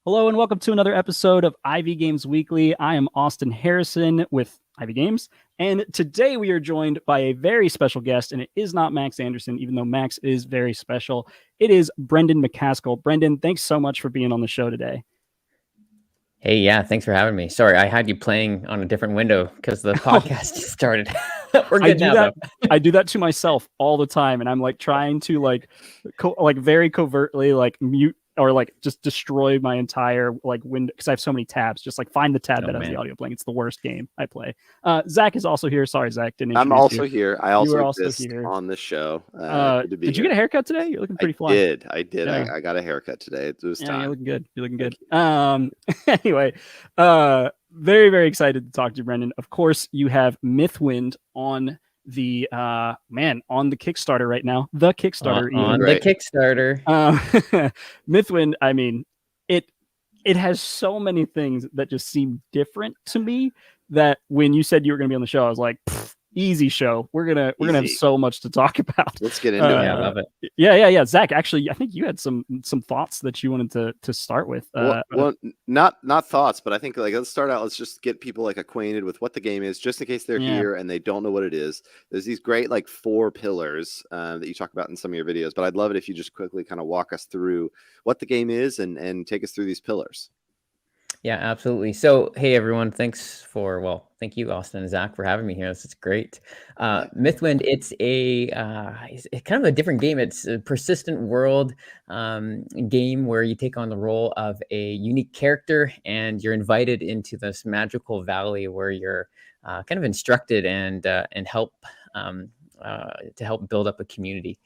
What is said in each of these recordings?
Hello and welcome to another episode of Ivy Games Weekly. I am Austin Harrison with Ivy Games, and today we are joined by a very special guest, and it is not Max Anderson, even though Max is very special. It is Brendan McCaskell. Brendan, thanks so much for being on the show today. Hey, yeah, thanks for having me. Sorry, I had you playing on a different window because the podcast just started. We're good now, though. I do that to myself all the time, and I'm like trying to very covertly mute or just destroy my entire window because I have so many tabs. Just find the tab that has the audio playing. It's the worst game I play. Zach is also here. Sorry, Zach, didn't introduce I'm also you. here. I also exist here on the show. Did you get a haircut today? You're looking pretty fly. I did. Yeah. I got a haircut today. It was time. You're looking good. Anyway, very, very excited to talk to you, Brendan. Of course, you have Mythwind on the on the Kickstarter right now. The Kickstarter the Kickstarter. Mythwind, I mean, it has so many things that just seem different to me that when you said you were going to be on the show, I was like, easy show. We're gonna have so much to talk about. Let's get into it. I love it. Yeah. Zach, actually, I think you had some thoughts that you wanted to start with. Well, not thoughts, but I think let's start out. Let's just get people acquainted with what the game is, just in case they're here and they don't know what it is. There's these great 4 pillars that you talk about in some of your videos, but I'd love it if you just quickly kind of walk us through what the game is and take us through these pillars. Yeah, absolutely. So, hey, everyone. Thank you, Austin and Zach, for having me here. This is great. Mythwind, it's it's kind of a different game. It's a persistent world game where you take on the role of a unique character and you're invited into this magical valley where you're kind of instructed and help to help build up a community.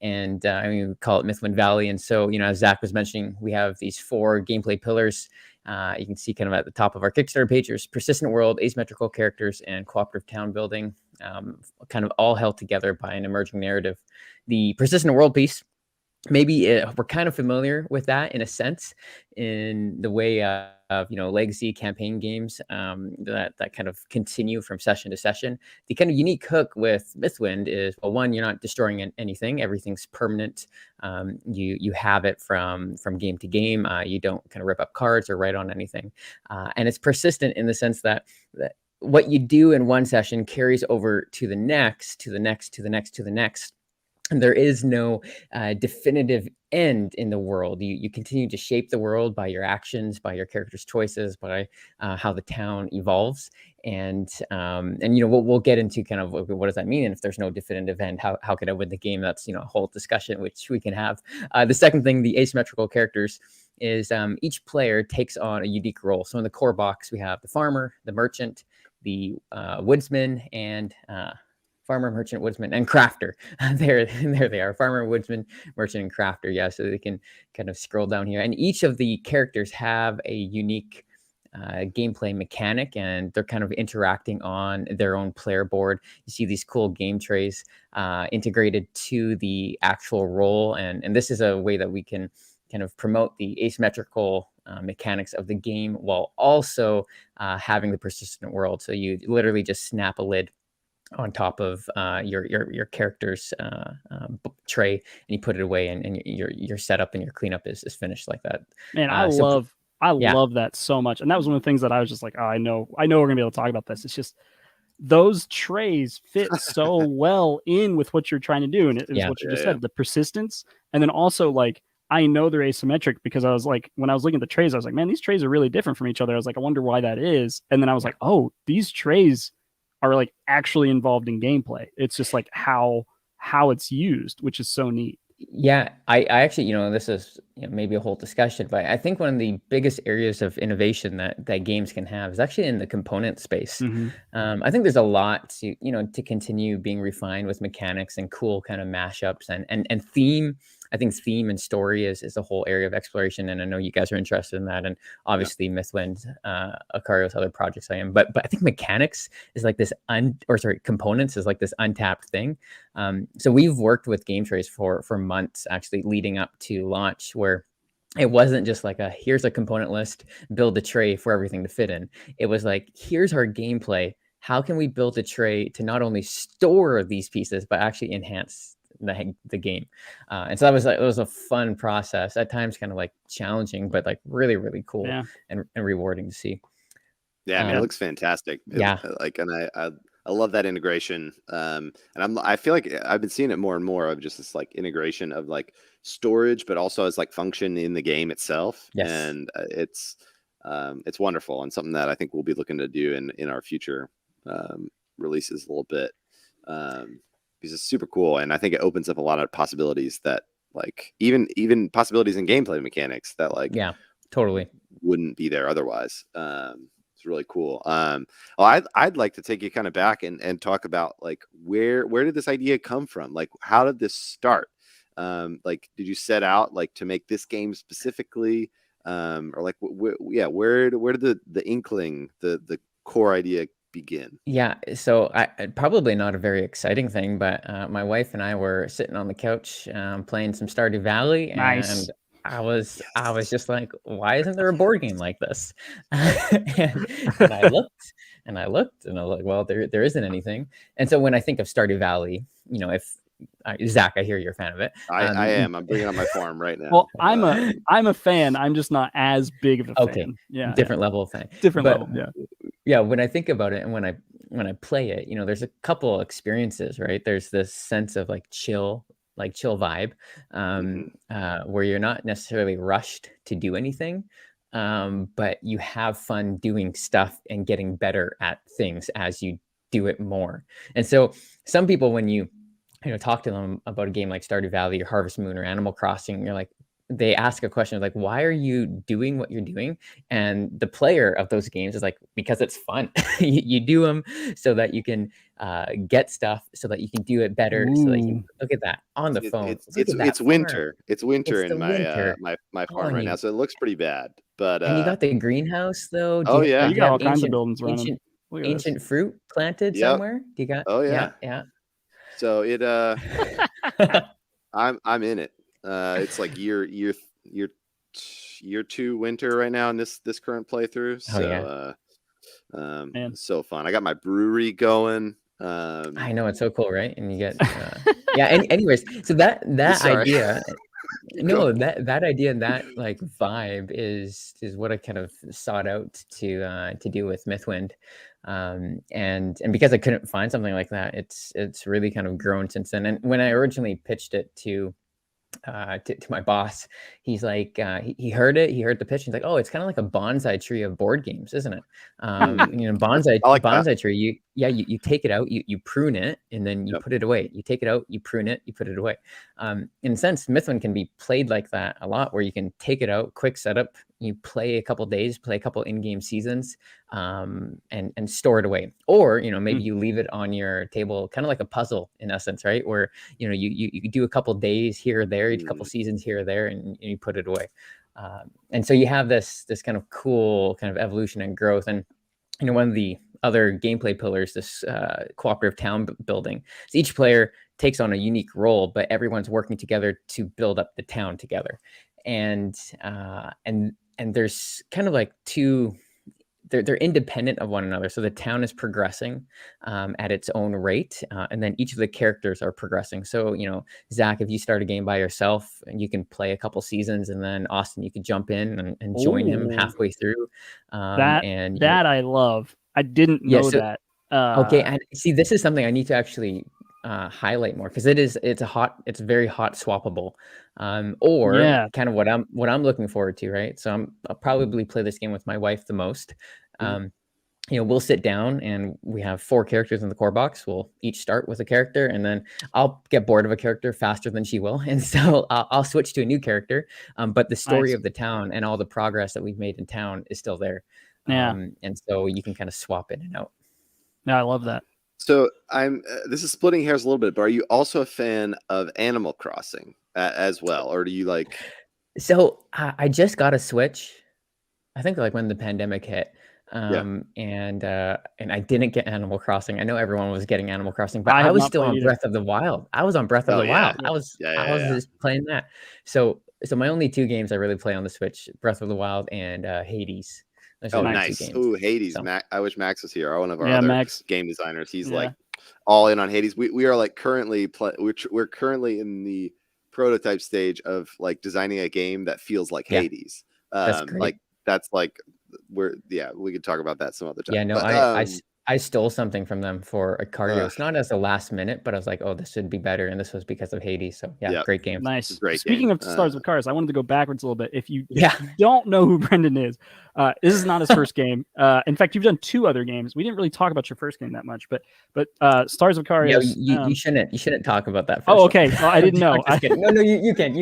And we call it Mythwind Valley. And so, as Zach was mentioning, we have these 4 gameplay pillars. You can see kind of at the top of our Kickstarter page, there's persistent world, asymmetrical characters, and cooperative town building, kind of all held together by an emerging narrative. The persistent world piece, maybe we're kind of familiar with that in a sense, in the way of legacy campaign games that kind of continue from session to session. The kind of unique hook with Mythwind is, well, one, you're not destroying anything; everything's permanent. You have it from game to game. You don't kind of rip up cards or write on anything, and it's persistent in the sense that what you do in one session carries over to the next, to the next, to the next, to the next. And there is no definitive end in the world. You continue to shape the world by your actions, by your character's choices, by how the town evolves. And we'll get into kind of what does that mean, and if there's no definitive end, how could I win the game? That's a whole discussion which we can have. The second thing, the asymmetrical characters, is each player takes on a unique role. So in the core box, we have the farmer, the merchant, the woodsman, and farmer, merchant, woodsman, and crafter. There they are. Farmer, woodsman, merchant, and crafter. Yeah, so they can kind of scroll down here. And each of the characters have a unique gameplay mechanic, and they're kind of interacting on their own player board. You see these cool game trays integrated to the actual role. And this is a way that we can kind of promote the asymmetrical mechanics of the game while also having the persistent world. So you literally just snap a lid on top of your character's tray, and you put it away, and your setup and your cleanup is finished like that. Man, I love that so much. And that was one of the things that I was just like, oh, I know we're gonna be able to talk about this. It's just those trays fit so well in with what you're trying to do, and it was what you just said, the persistence, and then also I know they're asymmetric because I was like, when I was looking at the trays, I was like, man, these trays are really different from each other. I was like, I wonder why that is. And then I was like, oh, these trays are actually involved in gameplay. It's just how it's used, which is so neat. Yeah, I actually, this is maybe a whole discussion, but I think one of the biggest areas of innovation that games can have is actually in the component space. Mm-hmm. I think there's a lot to continue being refined with mechanics and cool kind of mashups and theme. I think theme and story is a whole area of exploration, and I know you guys are interested in that. And obviously, Mythwind, Acario's other projects I am, but I think mechanics is this components is this untapped thing. So we've worked with game trays for months, actually leading up to launch, where it wasn't just here's a component list, build a tray for everything to fit in. It was here's our gameplay. How can we build a tray to not only store these pieces, but actually enhance the game. And so that was like, it was a fun process at times, kind of like challenging, but like really, really cool and rewarding to see. Yeah, I mean, it looks fantastic. Like, and I love that integration. And I feel like I've been seeing it more and more of just this like integration of like storage, but also as like function in the game itself. Yes. And it's wonderful and something that I think we'll be looking to do in our future releases a little bit. Because it's super cool, and I think it opens up a lot of possibilities that like even possibilities in gameplay mechanics that like totally wouldn't be there otherwise. It's really cool. I'd like to take you kind of back and talk about like where did this idea come from? Like, how did this start? Like, did you set out like to make this game specifically, or like where did the inkling, the core idea begin? Yeah, so I probably not a very exciting thing, but my wife and I were sitting on the couch playing some Stardew Valley, and I was just like, why isn't there a board game like this? and I looked and I was like, well, there isn't anything. And so when I think of Stardew Valley, you know, if Zach, I hear you're a fan of it. I am. I'm bringing up my farm right now. Well, I'm a fan. I'm just not as big of a fan. Yeah, different level of fan. Level. Yeah. When I think about it and when I play it, you know, there's a couple experiences, right? There's this sense of like chill vibe, where you're not necessarily rushed to do anything, but you have fun doing stuff and getting better at things as you do it more. And so some people, when you talk to them about a game like Stardew Valley or Harvest Moon or Animal Crossing, you're like, they ask a question like, why are you doing what you're doing? And the player of those games is like, because it's fun. You do them so that you can get stuff, so that you can do it better. So that you can, look at that on the phone. It's winter. It's winter in my farm right now, so it looks pretty bad. But and you got the greenhouse though. You got all kinds of buildings running. Ancient fruit planted somewhere. Do you got? Yeah. So it I'm in it. It's like year 2 winter right now in this current playthrough. So so fun. I got my brewery going. I know, it's so cool, right? And you get and anyways, so that idea that idea and that like vibe is what I kind of sought out to do with Mythwind. And because I couldn't find something like that, it's really kind of grown since then. And when I originally pitched it to my boss, he's like, he heard the pitch. He's like, oh, it's kind of like a bonsai tree of board games, isn't it? Bonsai tree. You take it out, you prune it, and then you put it away. You take it out, you prune it, you put it away. In a sense, Mythwind can be played like that a lot, where you can take it out, quick setup, you play a couple days, play a couple in-game seasons, and store it away. Or, maybe you leave it on your table, kind of like a puzzle in essence, right? Where, you do a couple days here or there, a couple seasons here or there, and you put it away. And so you have this kind of cool kind of evolution and growth. And, one of the other gameplay pillars, this cooperative town building. So each player takes on a unique role, but everyone's working together to build up the town together. And there's kind of like they're independent of one another. So the town is progressing at its own rate, and then each of the characters are progressing. So, Zach, if you start a game by yourself, and you can play a couple seasons, and then Austin, you could jump in and join him halfway through. That I love. I didn't know that. Okay, and see, this is something I need to actually highlight more, because it's very hot swappable, kind of what I'm looking forward to, right? So I'll probably play this game with my wife the most. We'll sit down and we have 4 characters in the core box. We'll each start with a character, and then I'll get bored of a character faster than she will, and so I'll switch to a new character. But the story of the town and all the progress that we've made in town is still there. And so you can kind of swap in and out. Yeah, I love that. So this is splitting hairs a little bit, but are you also a fan of Animal Crossing as well? Or do you like... So I just got a Switch, I think like when the pandemic hit. And I didn't get Animal Crossing. I know everyone was getting Animal Crossing, but I was still on Breath of the Wild. I was on Breath of the Wild. I was just playing that. So my only 2 games I really play on the Switch, Breath of the Wild and Hades. Nice. Oh, Hades. So. I wish Max was here. One of our other game designers. He's like all in on Hades. We are like currently we're currently in the prototype stage of like designing a game that feels like Hades. That's great. Like that's like we could talk about that some other time. Yeah, no, but, I stole something from them for Ikarios, not as a last minute, but I was like, oh, this should be better, and this was because of Hades. So yeah, great game. Nice. Great Speaking game. of Stars of Cars, I wanted to go backwards a little bit. If you don't know who Brendan is, this is not his first game. In fact, you've done 2 other games. We didn't really talk about your first game that much, but Stars of Cars. Yeah, you shouldn't talk about that. Oh, okay. Well, I didn't know. No, you can.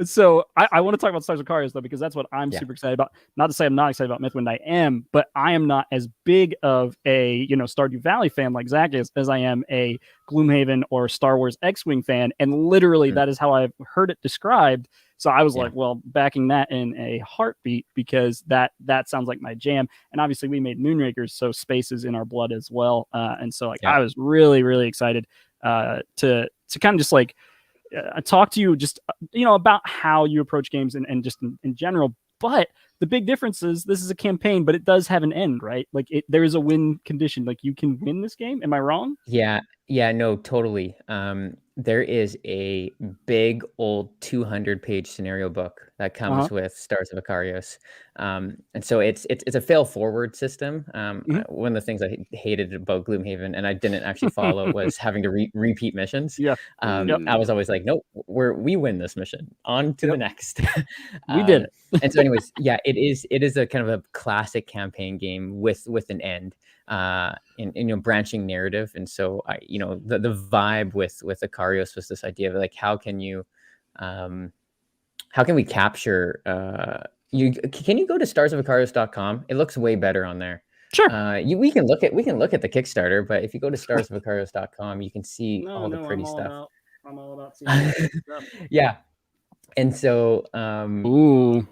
So I want to talk about Stars of Cars though, because that's what I'm super excited about. Not to say I'm not excited about Mythwind, I am, but I am not as big of a Stardew Valley fan like Zach is, as I am a Gloomhaven or Star Wars X-Wing fan, and literally that is how I've heard it described. So I was like, well, backing that in a heartbeat, because that sounds like my jam. And obviously we made Moonrakers, so space is in our blood as well. And so I was really, really excited to kind of just like talk to you just, about how you approach games and just in general. But the big difference is this is a campaign, but it does have an end, right? Like there is a win condition. Like you can win this game. Am I wrong? Yeah, no, totally. There is a big old 200-page scenario book that comes with Stars of Ikarios. And so it's a fail forward system. One of the things I hated about Gloomhaven, and I didn't actually follow, was having to repeat missions. I was always like, nope, we win this mission, on to the next. We did. And so anyways, it is a kind of a classic campaign game with an end. In branching narrative. And so the vibe with Ikarios was this idea of like, how can we capture can you go to starsofikarios.com? It looks way better on there. Sure. We can look at the Kickstarter, but if you go to starsofikarios.com, you can see all the pretty stuff. I'm all about seeing stuff. Yeah. And so ooh.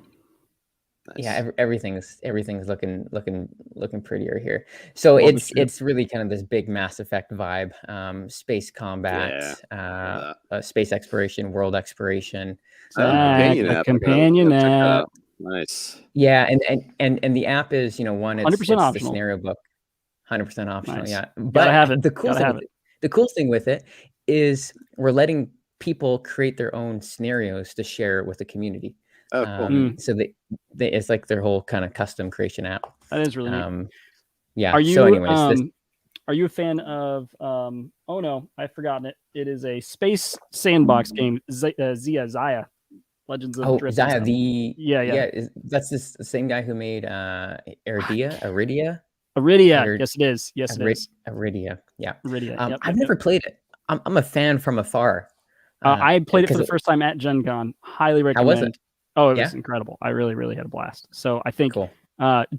Nice. Yeah, everything's looking prettier here. So it's really kind of this big Mass Effect vibe, space combat, space exploration, world exploration. Companion app. Nice. Yeah, and the app is, one, it's 100% optional. The scenario book, 100% optional. Nice. Yeah, but gotta have it. The cool thing with it is we're letting people create their own scenarios to share with the community. Oh, cool. So they it's like their whole kind of custom creation app. That is really neat. Yeah. Are you, so anyways, are you a fan of oh no, I've forgotten it. It is a space sandbox game, Zaya. Legends of Drift. Zaya, that's the same guy who made Iridia. Yes, it is. Yes, it is. Iridia. Yeah. Iridia. I've never played it. I'm a fan from afar. I played it for the first time at Gen Con. Highly recommend. How was it? Oh, it was incredible. I really, really had a blast. So I think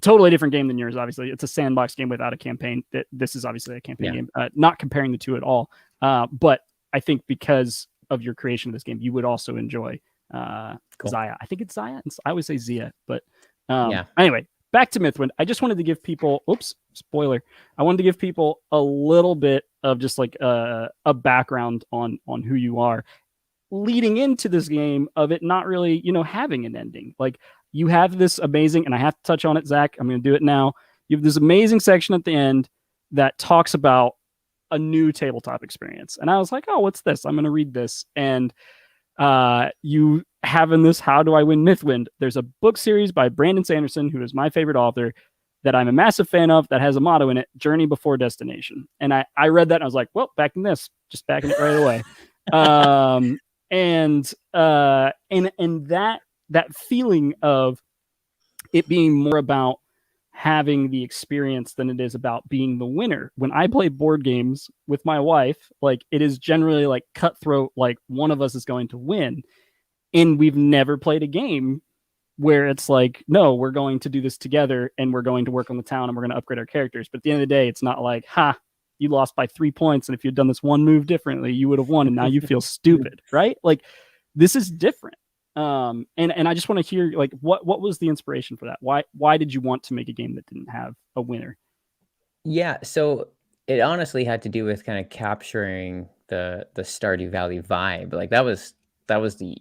totally different game than yours. Obviously, it's a sandbox game without a campaign. This is obviously a campaign game. Not comparing the two at all. But I think because of your creation of this game, you would also enjoy Zaya. I think it's Zaya. I always say Zia, but anyway, back to Mythwind. I just wanted to give people, spoiler. I wanted to give people a little bit of just like a background on who you are, leading into this game, of it not really, having an ending. Like, you have this amazing, and I have to touch on it, Zach, I'm going to do it now. You have this amazing section at the end that talks about a new tabletop experience. And I was like, oh, what's this? I'm going to read this. And you have in this How Do I Win Mythwind? There's a book series by Brandon Sanderson, who is my favorite author, that I'm a massive fan of, that has a motto in it: journey before destination. And I read that and I was like, well, backing this, just backing it right away. And that feeling of it being more about having the experience than it is about being the winner. When I play board games with my wife, like, it is generally like cutthroat, like one of us is going to win. And we've never played a game where it's like, no, we're going to do this together and we're going to work on the town and we're going to upgrade our characters. But at the end of the day, it's not like, you lost by 3 points, and if you'd done this one move differently, you would have won, and now you feel stupid, right? Like, this is different. And I just want to hear, like, what was the inspiration for that? Why did you want to make a game that didn't have a winner? Yeah, so it honestly had to do with kind of capturing the Stardew Valley vibe. Like, that was the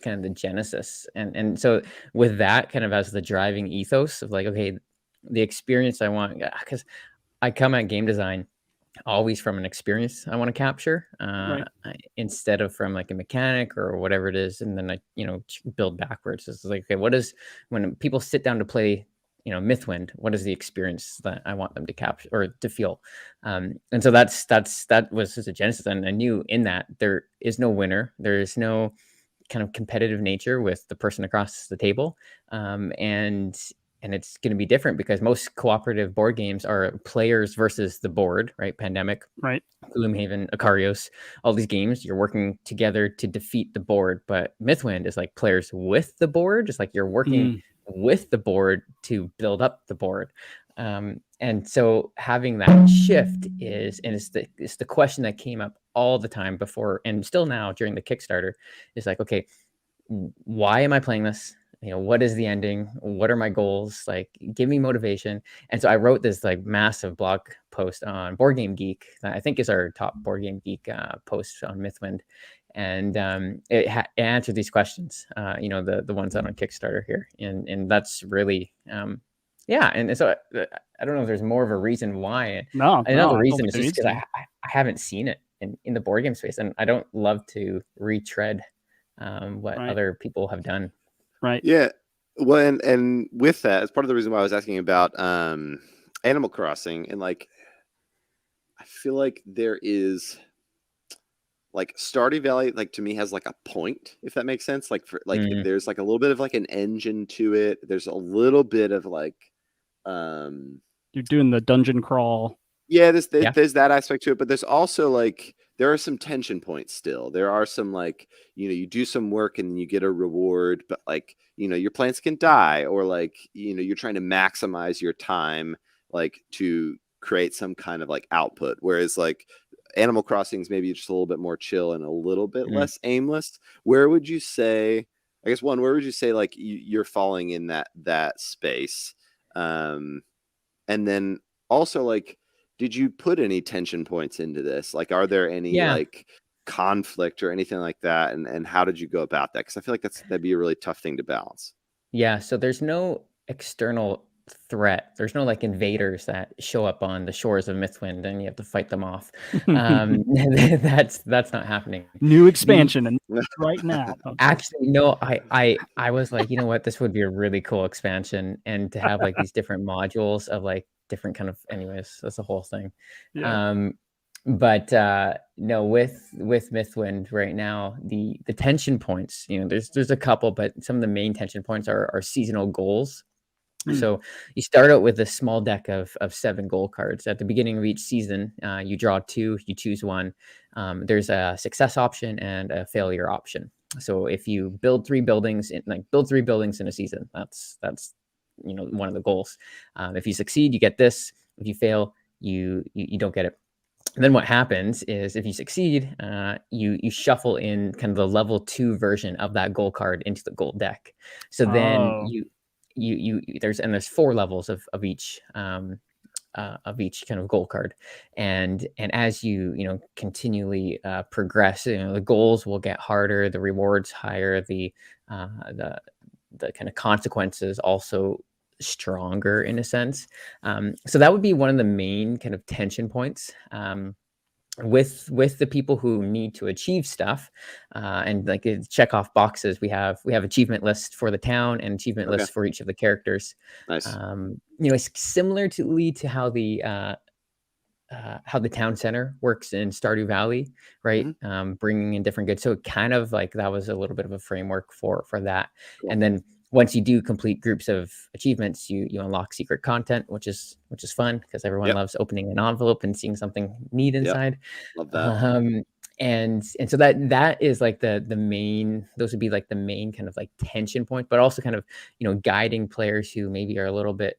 kind of the genesis. And so with that kind of as the driving ethos of like, okay, the experience I want, because I come at game design always from an experience I want to capture, instead of from like a mechanic or whatever it is. And then I, build backwards. It's like, okay, when people sit down to play, Mythwind, what is the experience that I want them to capture or to feel? And so that was just a genesis. And I knew in that there is no winner. There is no kind of competitive nature with the person across the table. And it's going to be different because most cooperative board games are players versus the board, right? Pandemic, right? Gloomhaven, Ikarios, all these games, you're working together to defeat the board. But Mythwind is like players with the board. It's like you're working with the board to build up the board. And so having that shift it's the question that came up all the time before and still now during the Kickstarter is like, okay, why am I playing this? What is the ending? What are my goals? Like, give me motivation. And so I wrote this like massive blog post on Board Game Geek that I think is our top Board Game Geek post on Mythwind. And it answered these questions, the ones out on Kickstarter here. And that's really, And so I don't know if there's more of a reason why. Another reason is just because I haven't seen it in the board game space. And I don't love to retread what other people have done. Right. Yeah. Well, and with that, it's part of the reason why I was asking about Animal Crossing. And like, I feel like there is like Stardew Valley, like to me has like a point, if that makes sense. Like there's like a little bit of like an engine to it. There's a little bit of like you're doing the dungeon crawl. Yeah, there's that aspect to it, but there's also like there are some tension points still. There are some like, you do some work and you get a reward, but like, your plants can die, or like, you're trying to maximize your time like to create some kind of like output. Whereas like Animal Crossing's maybe just a little bit more chill and a little bit less aimless. Where would you say, where would you say like you're falling in that space? And then also like, did you put any tension points into this? Like, are there any like conflict or anything like that? And how did you go about that? Because I feel like that'd be a really tough thing to balance. Yeah. So there's no external threat. There's no like invaders that show up on the shores of Mythwind and you have to fight them off. That's not happening. New expansion and right now. Actually, no, I was like, you know what, this would be a really cool expansion, and to have like these different modules of like different kind of, anyways, that's the whole thing. But no, with Mythwind right now, the tension points, there's a couple, but some of the main tension points are seasonal goals. So you start out with a small deck of 7 goal cards. At the beginning of each season, you draw 2, you choose one. There's a success option and a failure option. So if you build 3 buildings in a season, that's one of the goals. If you succeed, you get this. If you fail, you don't get it. And then what happens is if you succeed, you shuffle in kind of the level 2 version of that goal card into the gold deck. So then there's 4 levels of each kind of goal card, and as you continually progress, the goals will get harder, the rewards higher, the kind of consequences also stronger in a sense. So that would be one of the main kind of tension points with the people who need to achieve stuff, and like check off boxes. We have achievement lists for the town and achievement lists for each of the characters. Nice. It's similar to how the town center works in Stardew Valley, right? Bringing in different goods. So it kind of like that was a little bit of a framework for that. Cool. And then once you do complete groups of achievements, you unlock secret content, which is fun because everyone loves opening an envelope and seeing something neat inside. Love that. And so that is like the main, those would be like the main kind of like tension point, but also kind of, guiding players who maybe are a little bit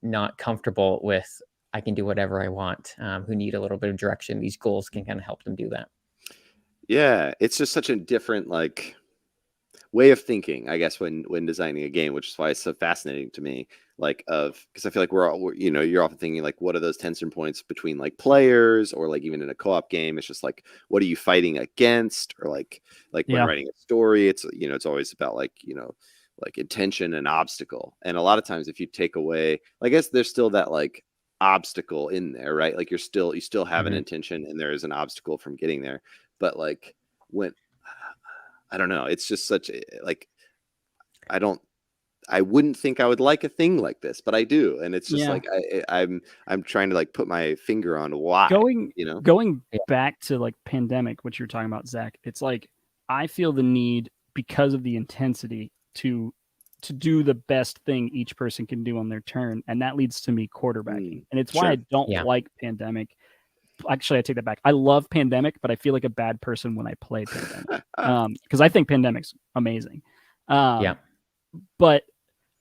not comfortable with, I can do whatever I want, who need a little bit of direction. These goals can kind of help them do that. Yeah, it's just such a different like way of thinking, I guess, when designing a game, which is why it's so fascinating to me. Like, because I feel like you're often thinking like, what are those tension points between like players, or like even in a co-op game, it's just like, what are you fighting against, or like when writing a story, it's it's always about like like intention and obstacle. And a lot of times, if you take away, I guess there's still that like obstacle in there, right? Like you still have an intention, and there is an obstacle from getting there. But like when I don't know, it's just such like I wouldn't think I would like a thing like this, but I do, and it's just like I'm trying to like put my finger on why. Going back to like pandemic, what you're talking about, Zach. It's like I feel the need because of the intensity to do the best thing each person can do on their turn, and that leads to me quarterbacking, and it's why I don't like pandemic. Actually, I take that back. I love pandemic, but I feel like a bad person when I play pandemic because I think pandemic's amazing. But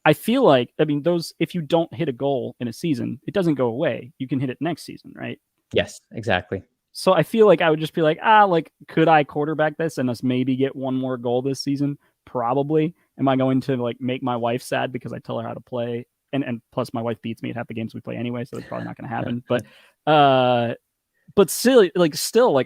I feel like, I mean, if you don't hit a goal in a season, it doesn't go away. You can hit it next season, right? Yes, exactly. So I feel like I would just be like, like, could I quarterback this and us maybe get one more goal this season? Probably. Am I going to like make my wife sad because I tell her how to play? And plus my wife beats me at half the games we play anyway, so it's probably not going to happen. But still,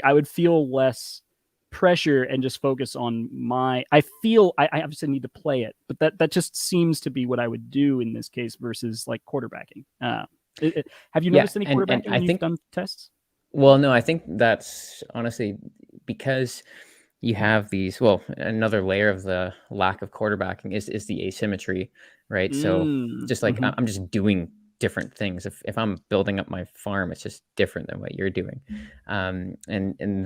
I would feel less pressure and just focus on I obviously need to play it, but that just seems to be what I would do in this case versus like quarterbacking. Have you noticed any quarterbacking when you've done tests? Well, no, I think that's honestly because you have these, another layer of the lack of quarterbacking is the asymmetry, right? So just like I'm just doing different things. If I'm building up my farm, it's just different than what you're doing. And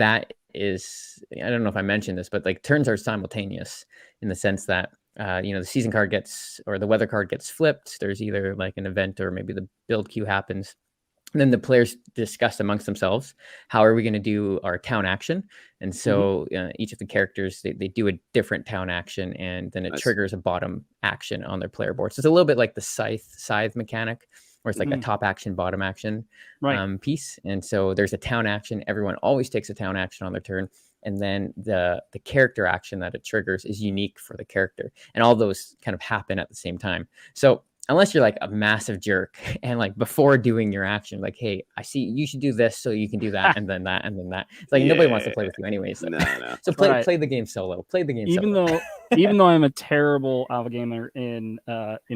that is, I don't know if I mentioned this, but like turns are simultaneous in the sense that, the season card or the weather card gets flipped. There's either like an event or maybe the build queue happens. And then the players discuss amongst themselves, how are we going to do our town action? And so each of the characters, they do a different town action, and then it triggers a bottom action on their player board. So it's a little bit like the scythe mechanic, where it's like a top action, bottom action piece. And so there's a town action. Everyone always takes a town action on their turn. And then the character action that it triggers is unique for the character. And all those kind of happen at the same time. So unless you're like a massive jerk and like before doing your action, like, hey, I see you should do this so you can do that and then that and then that. It's like nobody wants to play with you anyway. So, so play the game solo. Play the game solo. Even though I'm a terrible alpha gamer in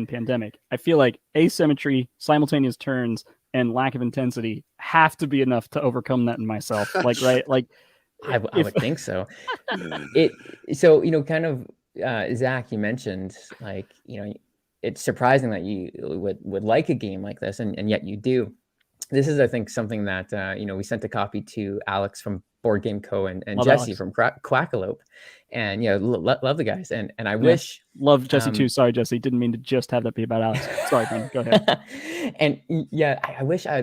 pandemic, I feel like asymmetry, simultaneous turns, and lack of intensity have to be enough to overcome that in myself. Like right, like I would think so. So kind of Zach, you mentioned like it's surprising that you would like a game like this, and yet you do. This is, I think, something that we sent a copy to Alex from Board Game Co. and Jesse from Quackalope, and love the guys, and I wish love Jesse too. Sorry, Jesse, didn't mean to just have that be about Alex. Sorry, man. Go ahead. And I wish I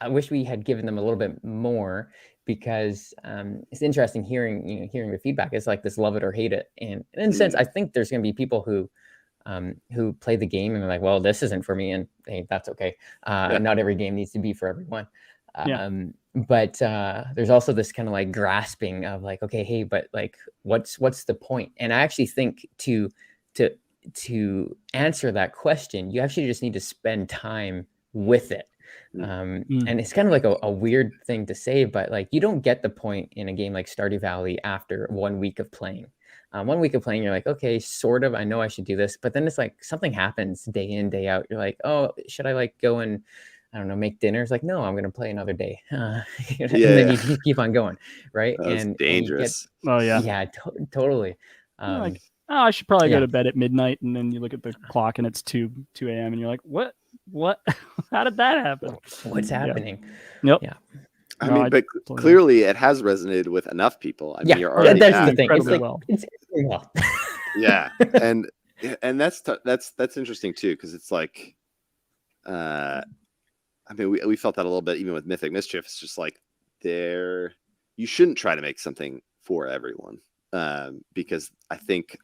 wish we had given them a little bit more, because it's interesting hearing the feedback. It's like this love it or hate it, and in a sense, I think there's going to be people who play the game and they're like, well, this isn't for me, and hey, that's okay. Not every game needs to be for everyone. But there's also this kind of like grasping of like, okay, hey, but like, what's the point? And I actually think to answer that question, you actually just need to spend time with it. And it's kind of like a weird thing to say, but like you don't get the point in a game like Stardew Valley after 1 week of playing. 1 week of playing, you're like, okay, sort of, I know I should do this. But then it's like something happens day in, day out. You're like, oh, should I like go and, I don't know, make dinner? It's like, no, I'm going to play another day. And then you keep on going, right? That's dangerous. Totally. Like, I should probably go to bed at midnight. And then you look at the clock and it's 2 a.m. and you're like, what? How did that happen? What's happening? Yep. Yeah. I mean, but clearly it has resonated with enough people. I mean, you're already that's the thing. It's like, well. Yeah, and that's interesting too, because it's like, I mean, we felt that a little bit even with Mythic Mischief. It's just like you shouldn't try to make something for everyone, because I think,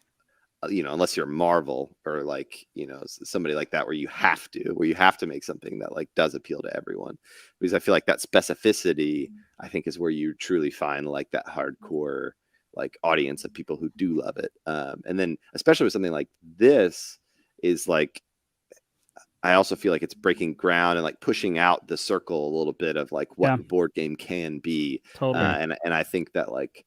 unless you're Marvel or like, somebody like that, where you have to make something that like does appeal to everyone, because I feel like that specificity, I think, is where you truly find like that hardcore like audience of people who do love it. And then especially with something like this is like, I also feel like it's breaking ground and like pushing out the circle a little bit of like what the board game can be. Totally. And I think that like,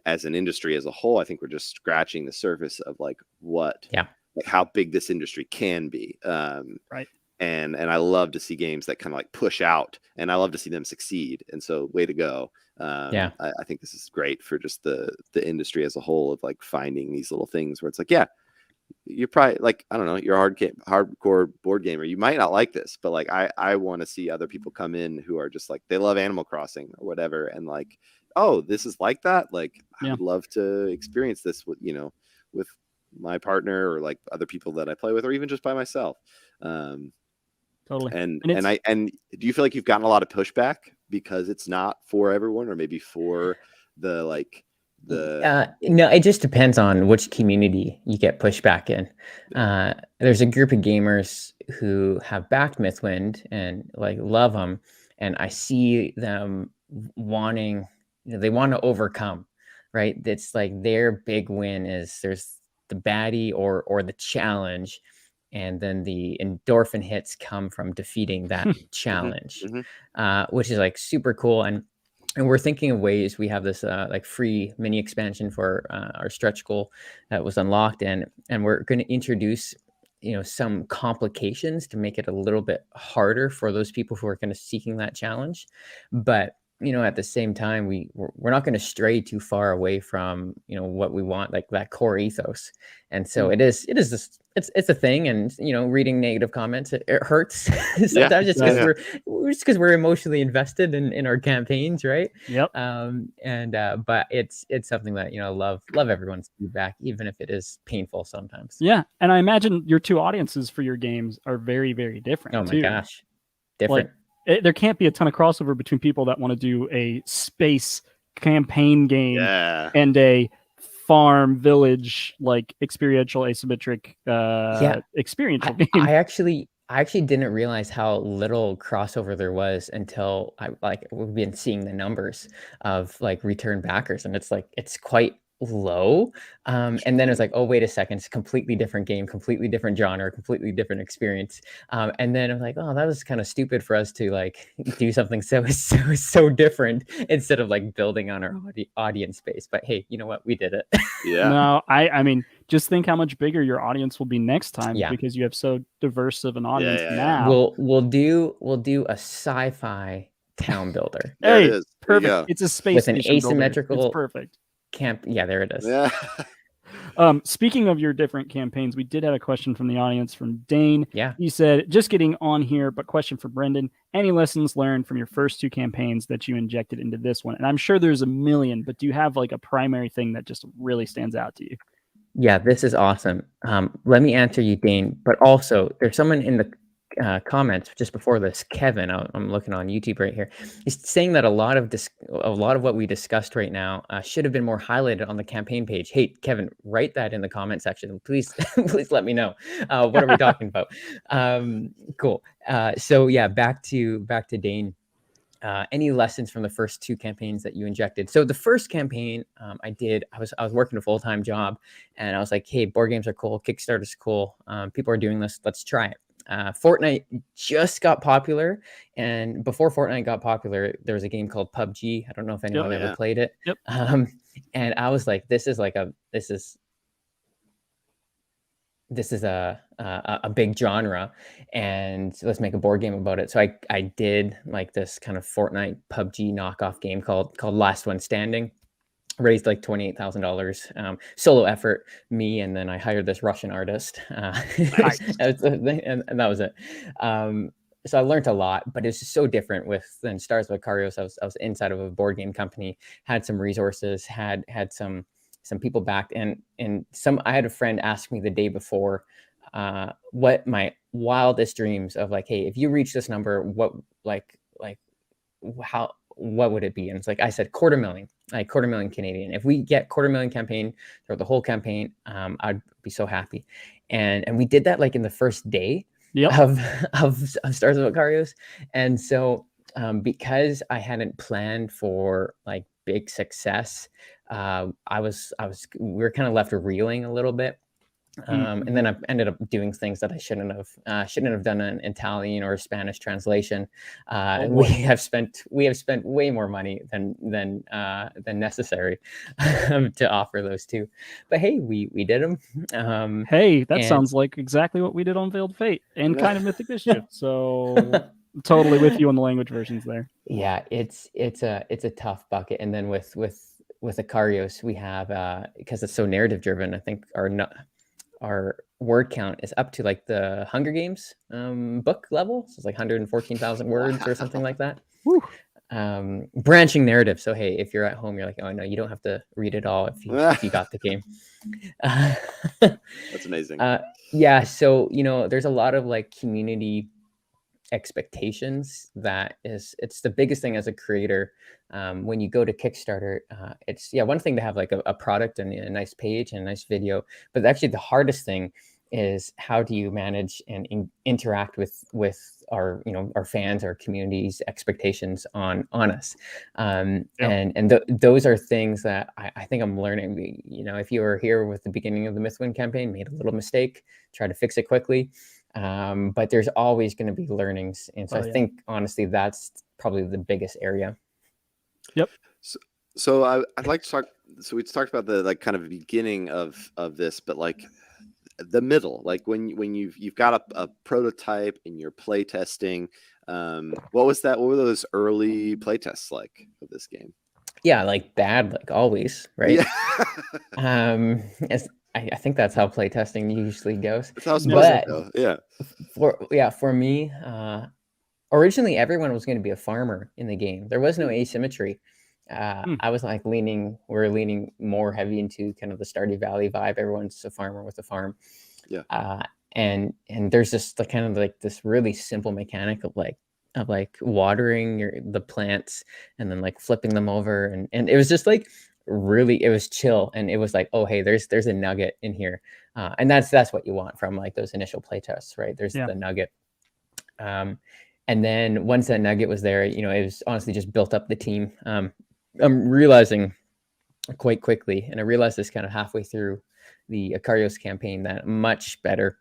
as an industry as a whole, I think we're just scratching the surface of like like how big this industry can be. Right. And I love to see games that kind of like push out, and I love to see them succeed. And so, way to go. I think this is great for just the industry as a whole, of like finding these little things where it's like, yeah, you're probably like, I don't know, you're a hardcore board gamer. You might not like this, but like I want to see other people come in who are just like, they love Animal Crossing or whatever, and like, oh, this is like that. Like, I would love to experience this with, you know, with my partner, or like other people that I play with, or even just by myself. Totally. And do you feel like you've gotten a lot of pushback because it's not for everyone, or maybe for the like the no, it just depends on which community you get pushback in. There's a group of gamers who have backed Mythwind and like love them, and I see them wanting, you know, they want to overcome, right? It's like their big win is there's the baddie or the challenge, and then the endorphin hits come from defeating that challenge, which is like super cool. And we're thinking of ways. We have this like free mini expansion for our stretch goal that was unlocked, and we're going to introduce, you know, some complications to make it a little bit harder for those people who are kind of seeking that challenge. But you know, at the same time, we're not going to stray too far away from, you know, what we want, like that core ethos. And so it is this, it's a thing. And you know, reading negative comments, it hurts sometimes, just because we're emotionally invested in our campaigns, right? Yep. But it's something that, you know, love everyone's feedback, even if it is painful sometimes. Yeah, and I imagine your two audiences for your games are very, very different. Oh my gosh, different. Like, there can't be a ton of crossover between people that want to do a space campaign game and a farm village, like experiential asymmetric experiential game. I actually didn't realize how little crossover there was until we've been seeing the numbers of like return backers, and it's like, it's quite low. And then it's like, oh, wait a second, it's a completely different game, completely different genre, completely different experience. And then I'm like, oh, that was kind of stupid for us to like do something so different instead of like building on our audience base. But hey, you know what? We did it. No, I mean, just think how much bigger your audience will be next time, because you have so diverse of an audience now. We'll do a sci-fi town builder. There it is. Perfect. It's a space with an asymmetrical builder. It's perfect. Camp. Yeah, there it is. Speaking of your different campaigns, we did have a question from the audience from Dane. Yeah. He said, just getting on here, but question for Brendan. Any lessons learned from your first two campaigns that you injected into this one? And I'm sure there's a million, but do you have like a primary thing that just really stands out to you? Yeah, this is awesome. Let me answer you, Dane. But also, there's someone in the comments just before this, Kevin. I'm looking on YouTube right here. He's saying that a lot of what we discussed right now should have been more highlighted on the campaign page. Hey, Kevin, write that in the comment section, please. Please let me know. What are we talking about? Cool. So yeah, back to Dane. Any lessons from the first two campaigns that you injected? So the first campaign I was working a full-time job, and I was like, hey, board games are cool, Kickstarter's cool, people are doing this, let's try it. Fortnite just got popular, and before Fortnite got popular, there was a game called PUBG. I don't know if anyone ever played it. And I was like, this is a big genre, and let's make a board game about it. So I did like this kind of Fortnite PUBG knockoff game called Last One Standing. Raised like $28,000, solo effort, me, and then I hired this Russian artist, and that was it. So I learned a lot, but it's just so different than Stars of Icarios. I was inside of a board game company, had some resources, had some people backed, and I had a friend ask me the day before what my wildest dreams of, like, hey, if you reach this number, what what would it be? And it's like, I said, $250,000 Canadian. If we get $250,000 campaign throughout the whole campaign, I'd be so happy. And we did that like in the first day of Stars of Icarios. And so because I hadn't planned for like big success, we were kind of left reeling a little bit. And then I ended up doing things that I shouldn't have done an Italian or Spanish translation. And we have spent way more money than necessary to offer those two. But hey, we did them. Hey, that sounds like exactly what we did on Veiled Fate and kind of Mythic Mischief. So totally with you on the language versions there. Yeah, it's a tough bucket. And then with Icarios, we have because it's so narrative driven, I think our word count is up to like the Hunger Games book level. So it's like 114,000 words or something like that. Woo. Branching narrative. So hey, if you're at home, you're like, oh no, you don't have to read it all if you got the game. That's amazing. Yeah. So there's a lot of like community expectations it's the biggest thing as a creator. When you go to Kickstarter, it's one thing to have like a product and a nice page and a nice video, but actually the hardest thing is how do you manage and interact with our our fans, our community's expectations on us. Those are things that I think I'm learning. If you were here with the beginning of the Mythwind campaign, made a little mistake, try to fix it quickly. But there's always going to be learnings. And so I think honestly, that's probably the biggest area. Yep. So I'd like to talk. So we talked about the like kind of beginning of this, but like the middle, like when you've got a prototype and you're play testing. What was that? What were those early play tests like of this game? Yeah, like bad, like always, right? Yeah. I think that's how playtesting usually goes. That's how it's supposed to go. Yeah. For me, originally everyone was going to be a farmer in the game. There was no asymmetry. I was like we're leaning more heavy into kind of the Stardew Valley vibe. Everyone's a farmer with a farm. Yeah. And there's just the kind of like this really simple mechanic of watering the plants and then like flipping them over. And it was just like, really, it was chill. And it was like, oh, hey, there's a nugget in here. And that's what you want from like those initial play tests, right? There's the nugget. And then once that nugget was there, it was honestly just built up the team. I'm realizing quite quickly, and I realized this kind of halfway through the Icarios campaign, that much better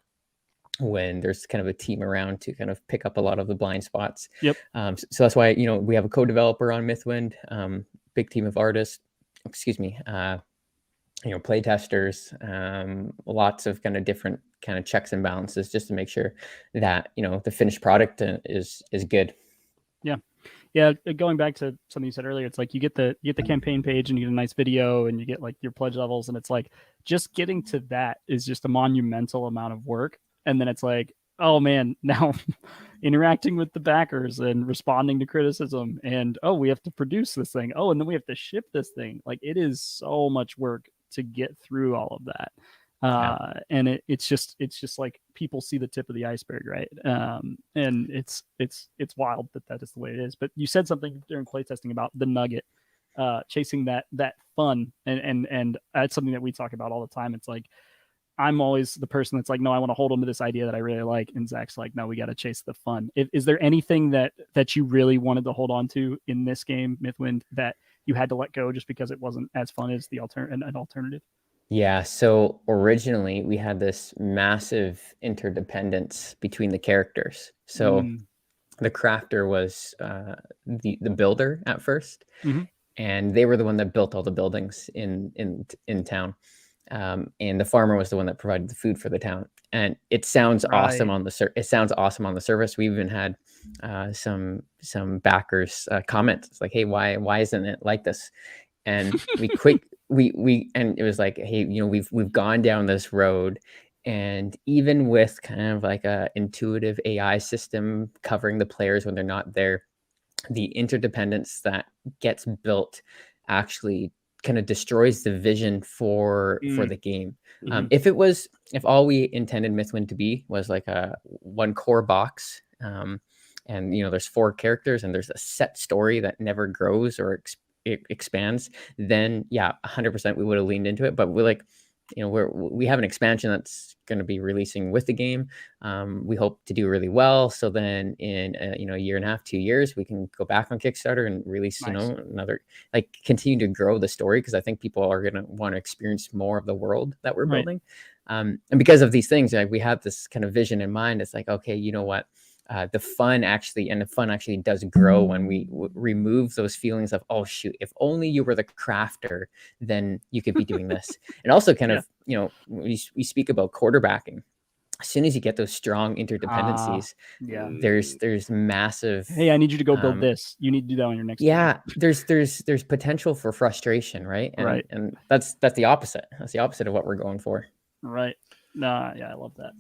when there's kind of a team around to kind of pick up a lot of the blind spots. Yep. So that's why, we have a co-developer on Mythwind, big team of artists, play testers, lots of kind of different kind of checks and balances just to make sure that, the finished product is good. Yeah. Going back to something you said earlier, it's like you get the campaign page and you get a nice video and you get like your pledge levels, and it's like just getting to that is just a monumental amount of work. And then it's like, oh man, now interacting with the backers and responding to criticism, and we have to produce this thing. Oh, and then we have to ship this thing. Like, it is so much work to get through all of that. And it's just like people see the tip of the iceberg, right? And it's wild that is the way it is. But you said something during playtesting about the nugget, chasing that fun, and that's something that we talk about all the time. It's like, I'm always the person that's like, no, I want to hold on to this idea that I really like. And Zach's like, no, we got to chase the fun. Is there anything that you really wanted to hold on to in this game, Mythwind, that you had to let go just because it wasn't as fun as the an alternative? Yeah. So originally we had this massive interdependence between the characters. So the crafter was the builder at first, and they were the one that built all the buildings in town. And the farmer was the one that provided the food for the town. And it sounds awesome on the surface. We even had some backers comment. It's like, hey, why isn't it like this? And and it was like, hey, we've gone down this road, and even with kind of like a intuitive AI system covering the players when they're not there, the interdependence that gets built actually kind of destroys the vision for the game. If all we intended Mythwind to be was like a one core box, and there's 4 characters and there's a set story that never grows or expands, then 100% we would have leaned into it. But we have an expansion that's going to be releasing with the game. We hope to do really well. So then in a year and a half, 2 years, we can go back on Kickstarter and release, another, like continue to grow the story. Cause I think people are going to want to experience more of the world that we're building. And because of these things, like we have this kind of vision in mind. It's like, okay, you know what? The fun actually does grow when we remove those feelings of, oh shoot, if only you were the crafter, then you could be doing this. And also kind of, we speak about quarterbacking. As soon as you get those strong interdependencies, there's massive. Hey, I need you to go build this. You need to do that on your next. Yeah, there's potential for frustration, right? And that's the opposite. That's the opposite of what we're going for. Right. Nah, yeah, I love that.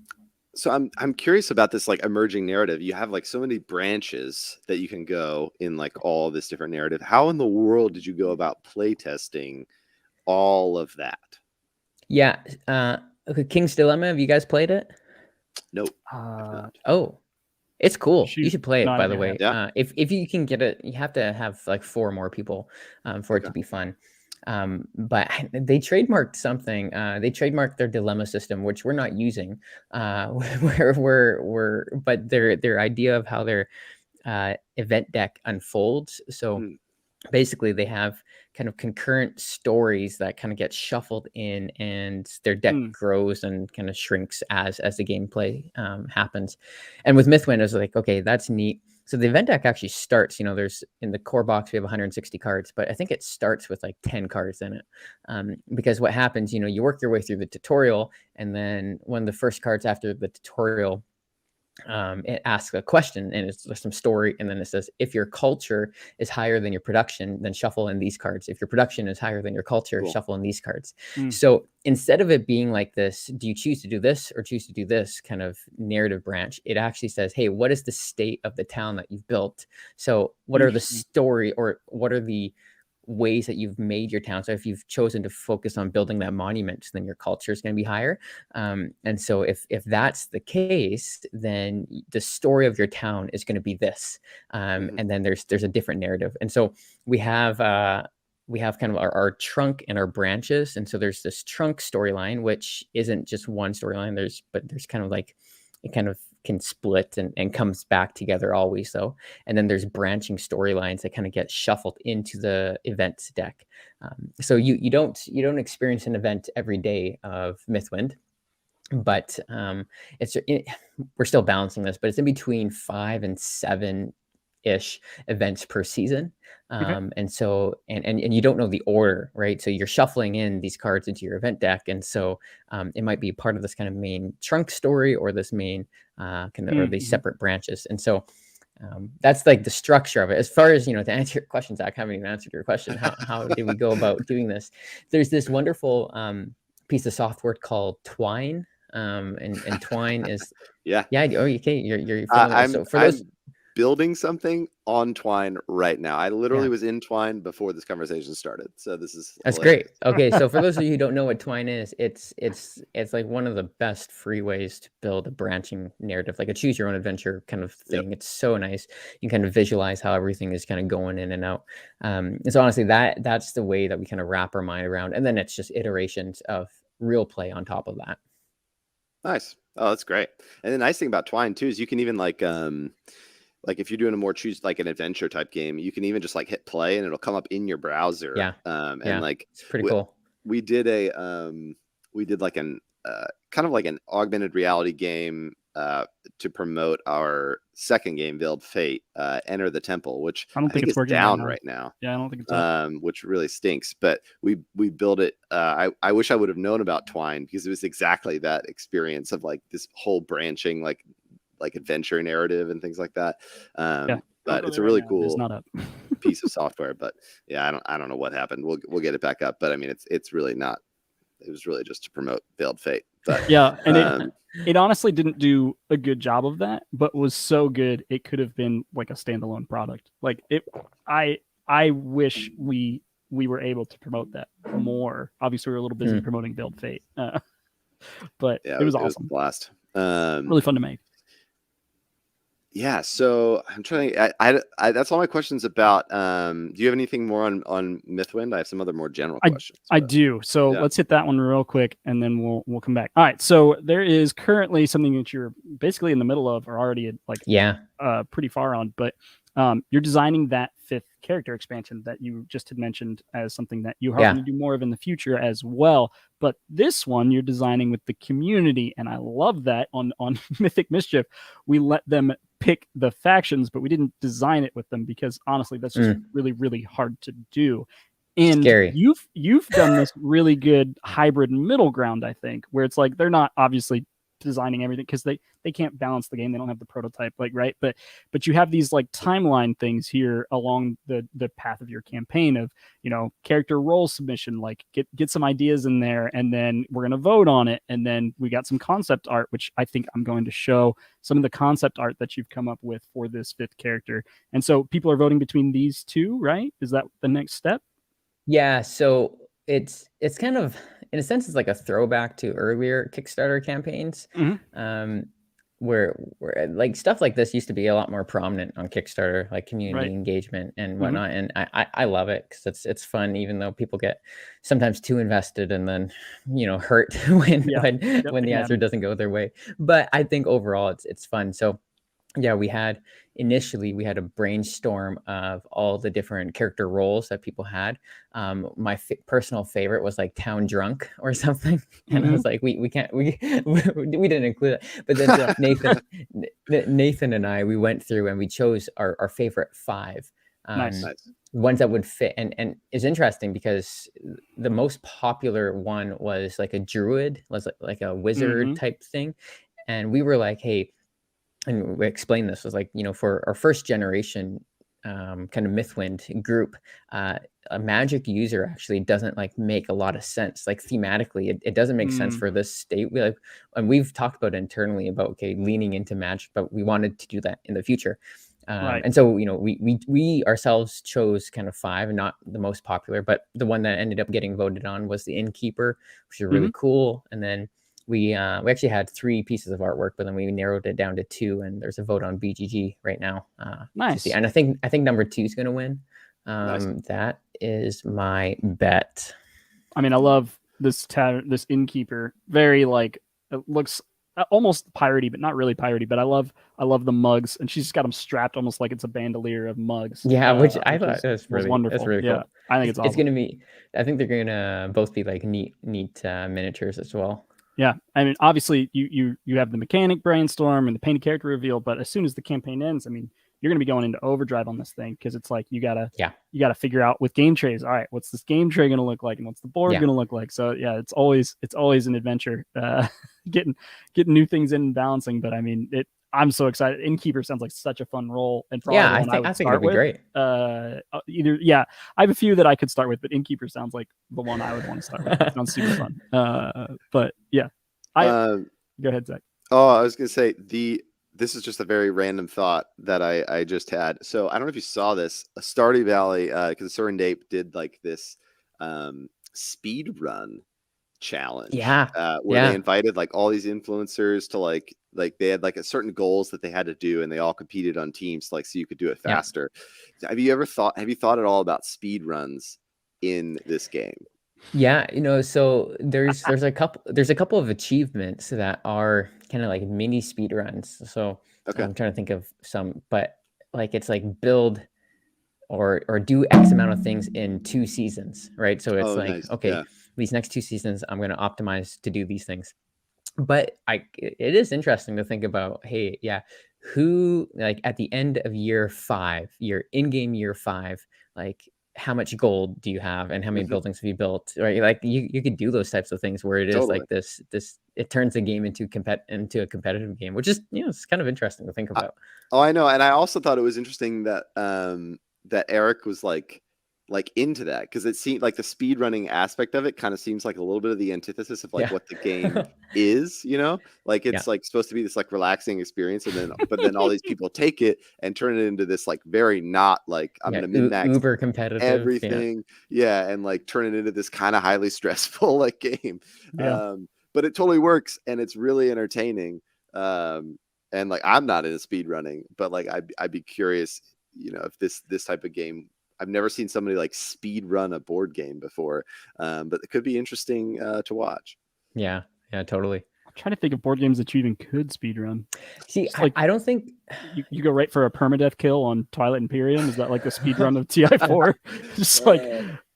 So I'm curious about this like emerging narrative. You have like so many branches that you can go in like all this different narrative. How in the world did you go about play testing all of that? Yeah. Okay, King's Dilemma. Have you guys played it? Nope. Oh, it's cool. You should play it, by the way. Yeah. If you can get it, you have to have like 4 more people for it to be fun. But they trademarked something. They trademarked their dilemma system, which we're not using. But their idea of how their event deck unfolds. So basically, they have kind of concurrent stories that kind of get shuffled in, and their deck grows and kind of shrinks as the gameplay happens. And with Mythwind, I was like, okay, that's neat. So the event deck actually starts, there's in the core box, we have 160 cards, but I think it starts with like 10 cards in it. Because what happens, you work your way through the tutorial, and then one of the first cards after the tutorial, it asks a question, and there's some story, and then it says, if your culture is higher than your production, then shuffle in these cards. If your production is higher than your culture, shuffle in these cards. So instead of it being like this, do you choose to do this or choose to do this kind of narrative branch, it actually says, hey, what is the state of the town that you've built? So what are the story, or what are the ways that you've made your town? So if you've chosen to focus on building that monument, then your culture is going to be higher. And so if that's the case, then the story of your town is going to be this. And then there's a different narrative. And so we have kind of our trunk and our branches. And so there's this trunk storyline, which isn't just one storyline. There's kind of like, it kind of can split and comes back together always. So, and then there's branching storylines that kind of get shuffled into the events deck. So you don't experience an event every day of Mythwind, but we're still balancing this, but it's in between 5 and 7-ish events per season. And so, and you don't know the order, right? So you're shuffling in these cards into your event deck. And so it might be part of this kind of main trunk story, or this main or these separate branches. And so that's like the structure of it. As far as, to answer your question, Zach, I haven't even answered your question. How did we go about doing this? There's this wonderful piece of software called Twine. And Twine is, Oh, okay. You're so for those, building something on Twine right now. I literally was in Twine before this conversation started. So that's hilarious. Great. Okay, so for those of you who don't know what Twine is, it's like one of the best free ways to build a branching narrative, like a choose your own adventure kind of thing. It's so nice. You can kind of visualize how everything is kind of going in and out. And so honestly, that's the way that we kind of wrap our mind around, and then it's just iterations of real play on top of that. Nice. Oh, that's great. And the nice thing about Twine too is you can even like if you're doing a more choose like an adventure type game, you can even just like hit play and it'll come up in your browser. And like it's pretty cool. We did like an kind of like an augmented reality game to promote our second game, Veiled Fate, Enter the Temple, which I don't think it's working down right now. Yeah, I don't think it's up. Which really stinks. But we built it. I wish I would have known about Twine, because it was exactly that experience of like this whole branching like adventure narrative and things like that. But it's a really cool piece of software. But yeah, I don't know what happened. We'll get it back up. But I mean, it's really not. It was really just to promote Veiled Fate. But yeah, and it honestly didn't do a good job of that, but was so good it could have been like a standalone product. Like it, I wish we were able to promote that more. Obviously, we were a little busy promoting Veiled Fate, but it was awesome. It was a blast. Really fun to make. Yeah, so I'm trying. I that's all my questions about. Do you have anything more on Mythwind? I have some other more general questions. I do. So let's hit that one real quick, and then we'll come back. All right. So there is currently something that you're basically in the middle of, or already like pretty far on, but you're designing that 5th character expansion that you just had mentioned as something that you are going to do more of in the future as well. But this one you're designing with the community, and I love that on Mythic Mischief, we let them pick the factions, but we didn't design it with them because honestly, that's just really, really hard to do. And scary. You've done this really good hybrid middle ground, I think, where it's like they're not obviously designing everything because they can't balance the game. They don't have the prototype, like, right? But you have these like timeline things here along the path of your campaign of, you know, character role submission, like get some ideas in there, and then we're gonna vote on it, and then we got some concept art, which I think I'm going to show some of the concept art that you've come up with for this 5th character. And so people are voting between these two, right? Is that the next step? Yeah, so it's kind of, in a sense, it's like a throwback to earlier Kickstarter campaigns, where like stuff like this used to be a lot more prominent on Kickstarter, like community engagement and whatnot. And I love it because it's fun, even though people get sometimes too invested and then, you know, hurt when the answer doesn't go their way. But I think overall it's fun. So yeah, initially we had a brainstorm of all the different character roles that people had. My personal favorite was like town drunk or something, and I was like, we didn't include it. But then Nathan and I, we went through and we chose our favorite 5. Nice. Ones that would fit, and it's interesting because the most popular one was like a druid, was like a wizard type thing, and we were like, hey. And we explained this was like, you know, for our first generation kind of Mythwind group, a magic user actually doesn't like make a lot of sense. Like thematically, it doesn't make sense for this state. And we've talked about internally about leaning into magic, but we wanted to do that in the future. And so, you know, we ourselves chose kind of 5, and not the most popular, but the one that ended up getting voted on was the Innkeeper, which is really cool. And then we actually had 3 pieces of artwork, but then we narrowed it down to 2, and there's a vote on BGG right now. Nice. And I think number 2 is going to win. That is my bet. I mean, I love this Innkeeper. Very like, it looks almost piratey, but not really piratey. But I love the mugs, and she's just got them strapped almost like it's a bandolier of mugs. Yeah, which I thought was wonderful. That's really cool. I think it's awesome. It's gonna be. I think they're gonna both be like neat miniatures as well. Yeah, I mean, obviously you have the mechanic brainstorm and the painted character reveal, but as soon as the campaign ends, I mean, you're going to be going into overdrive on this thing because it's like you gotta figure out with game trays. All right, what's this game tray going to look like, and what's the board going to look like? So yeah, it's always an adventure, getting new things in and balancing. But I mean, I'm so excited. Innkeeper sounds like such a fun role, and I think it'd be great. I have a few that I could start with, but Innkeeper sounds like the one I would want to start with. It sounds super fun. But yeah, go ahead, Zach. Oh, I was gonna say this is just a very random thought that I just had. So I don't know if you saw this. Stardew Valley, because Serendip did like this speed run challenge. Where they invited like all these influencers to like they had like a certain goals that they had to do, and they all competed on teams like so you could do it faster. Have you thought at all about speed runs in this game? Yeah, you know, so there's a couple of achievements that are kind of like mini speed runs. So I'm trying to think of some, but like it's like build or do X amount of things in 2 seasons, right? So it's these next 2 seasons I'm going to optimize to do these things. But it is interesting to think about, hey, who, like at the end of year 5, your in-game year 5, like how much gold do you have and how many buildings have you built, right? Like you could do those types of things where it is like this it turns the game into a competitive game, which is, you know, it's kind of interesting to think about. I know. And I also thought it was interesting that that Eric was like into that, because it seemed like the speed running aspect of it kind of seems like a little bit of the antithesis of like what the game is, you know, like it's like supposed to be this like relaxing experience, and then but then all these people take it and turn it into this like very not like I'm gonna min-max uber competitive everything, and like turn it into this kind of highly stressful like game. But it totally works, and it's really entertaining. and like I'm not into speed running, but like I'd be curious, if this type of game. I've never seen somebody like speed run a board game before, but it could be interesting to watch. Yeah, totally. I'm trying to think of board games that you even could speed run. See, I don't think you go right for a permadeath kill on Twilight Imperium. Is that like the speed run of TI4? Just like,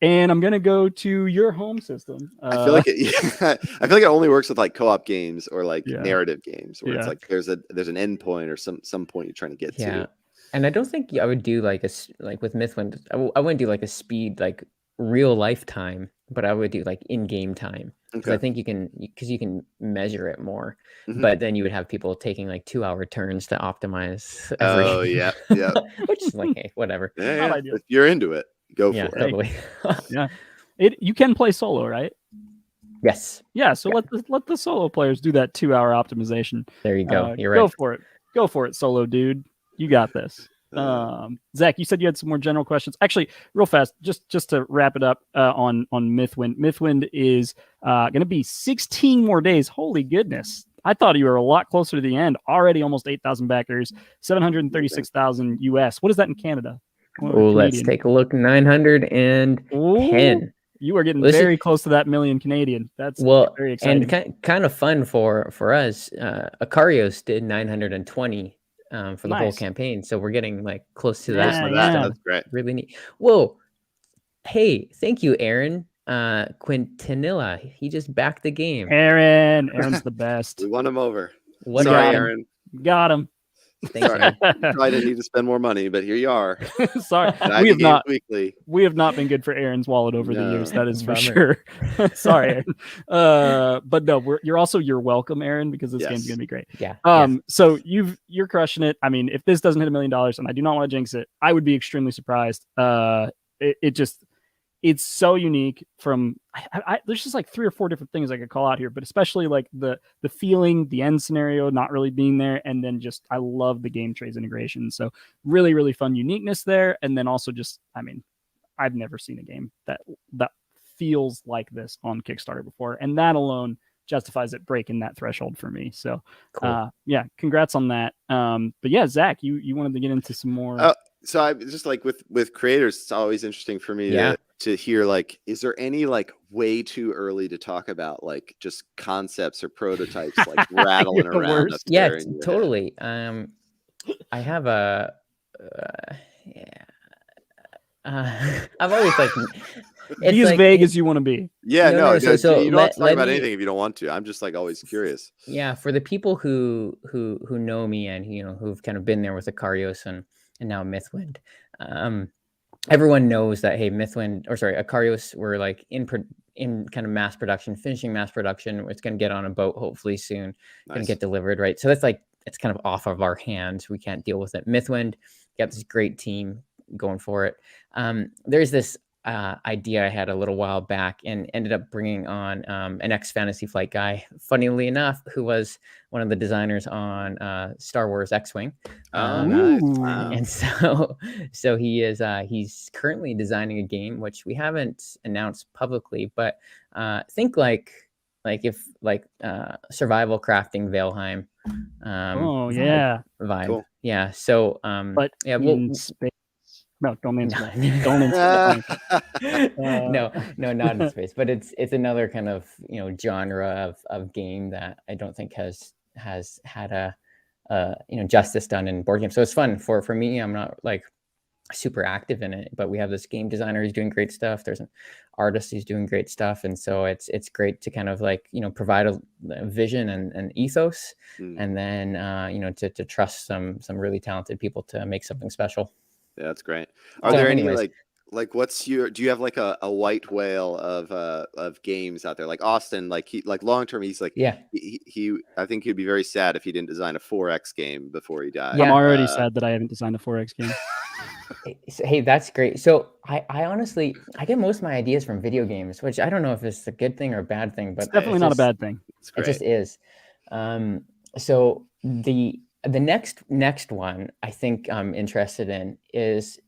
and I'm gonna go to your home system. I feel like it only works with like co-op games or like narrative games where it's like there's an end point or some point you're trying to get to. And I don't think I would do like with Mythwind. I wouldn't do like a speed like real life time, but I would do like in-game time. Because I think you can measure it more, but then you would have people taking like 2-hour turns to optimize. Oh yeah, which is like, hey, whatever. Yeah. If you're into it, go for it. Totally. Yeah, you can play solo, right? Yes. Yeah. So let the solo players do that 2-hour optimization. There you go. You're right. Go for it, solo dude. You got this. Zach, you said you had some more general questions. Actually, real fast, just to wrap it up on Mythwind. Mythwind is going to be 16 more days. Holy goodness. I thought you were a lot closer to the end. Already almost 8,000 backers, 736,000 US. What is that in Canada? Oh, let's take a look. 910. You are getting very close to that million Canadian. That's very exciting. And kind of fun for us. Akarios did 920. For the whole campaign, so we're getting like close to that. That's great. Really neat. Whoa! Hey, thank you, Aaron. Quintanilla, he just backed the game. Aaron's the best. We won him over. Sorry, Aaron. Got him. Sorry, I didn't need to spend more money, but here you are. Sorry, we have not been good for Aaron's wallet over the years. That is for sure. Sorry, Aaron. But no, you're welcome, Aaron, because this game's gonna be great. Yeah. So you're crushing it. I mean, if this doesn't hit $1 million, and I do not want to jinx it, I would be extremely surprised. It's so unique from there's just like 3 or 4 different things I could call out here, but especially like the feeling, the end scenario not really being there, and then just I love the game trays integration. So really, really fun uniqueness there. And then also just, I mean, I've never seen a game that feels like this on Kickstarter before. And that alone justifies it breaking that threshold for me. So cool. Congrats on that. But yeah, Zach, you wanted to get into some more. So I just like with creators, it's always interesting for me to hear, like, is there any like way too early to talk about like just concepts or prototypes like rattling around? Yeah, totally. I have a I'm always like be as vague as you want to be. Yeah, no, so you don't have to talk about anything if you don't want to. I'm just like always curious. Yeah, for the people who know me and who've kind of been there with Akarios and now Mythwind. Everyone knows that, hey, Akarios were like in kind of mass production, finishing mass production. It's going to get on a boat hopefully soon. Going to get delivered, right? So that's like, it's kind of off of our hands. We can't deal with it. Mythwind, got this great team going for it. There's this idea I had a little while back and ended up bringing on an ex-Fantasy Flight guy, funnily enough, who was one of the designers on Star Wars X-Wing. Nice. Wow. And so he is he's currently designing a game which we haven't announced publicly, but think like if survival crafting Valheim. Vibe. Cool. Yeah. So but yeah, space. No, don't name space. Don't name space. No, not in space. But it's another kind of genre of game that I don't think has had a justice done in board games. So it's fun for me. I'm not like super active in it, but we have this game designer who's doing great stuff. There's an artist who's doing great stuff, and so it's great to kind of like provide a vision and ethos, and then to trust some really talented people to make something special. Yeah, that's great. Are there any like what's do you have like a white whale of games out there? Like Austin, like long term, he's like, he I think he'd be very sad if he didn't design a 4X game before he died. I'm already sad that I haven't designed a 4X game. Hey, that's great. So I honestly, I get most of my ideas from video games, which I don't know if it's a good thing or a bad thing, but it's definitely not a bad thing. It just is. So the next one I think I'm interested in is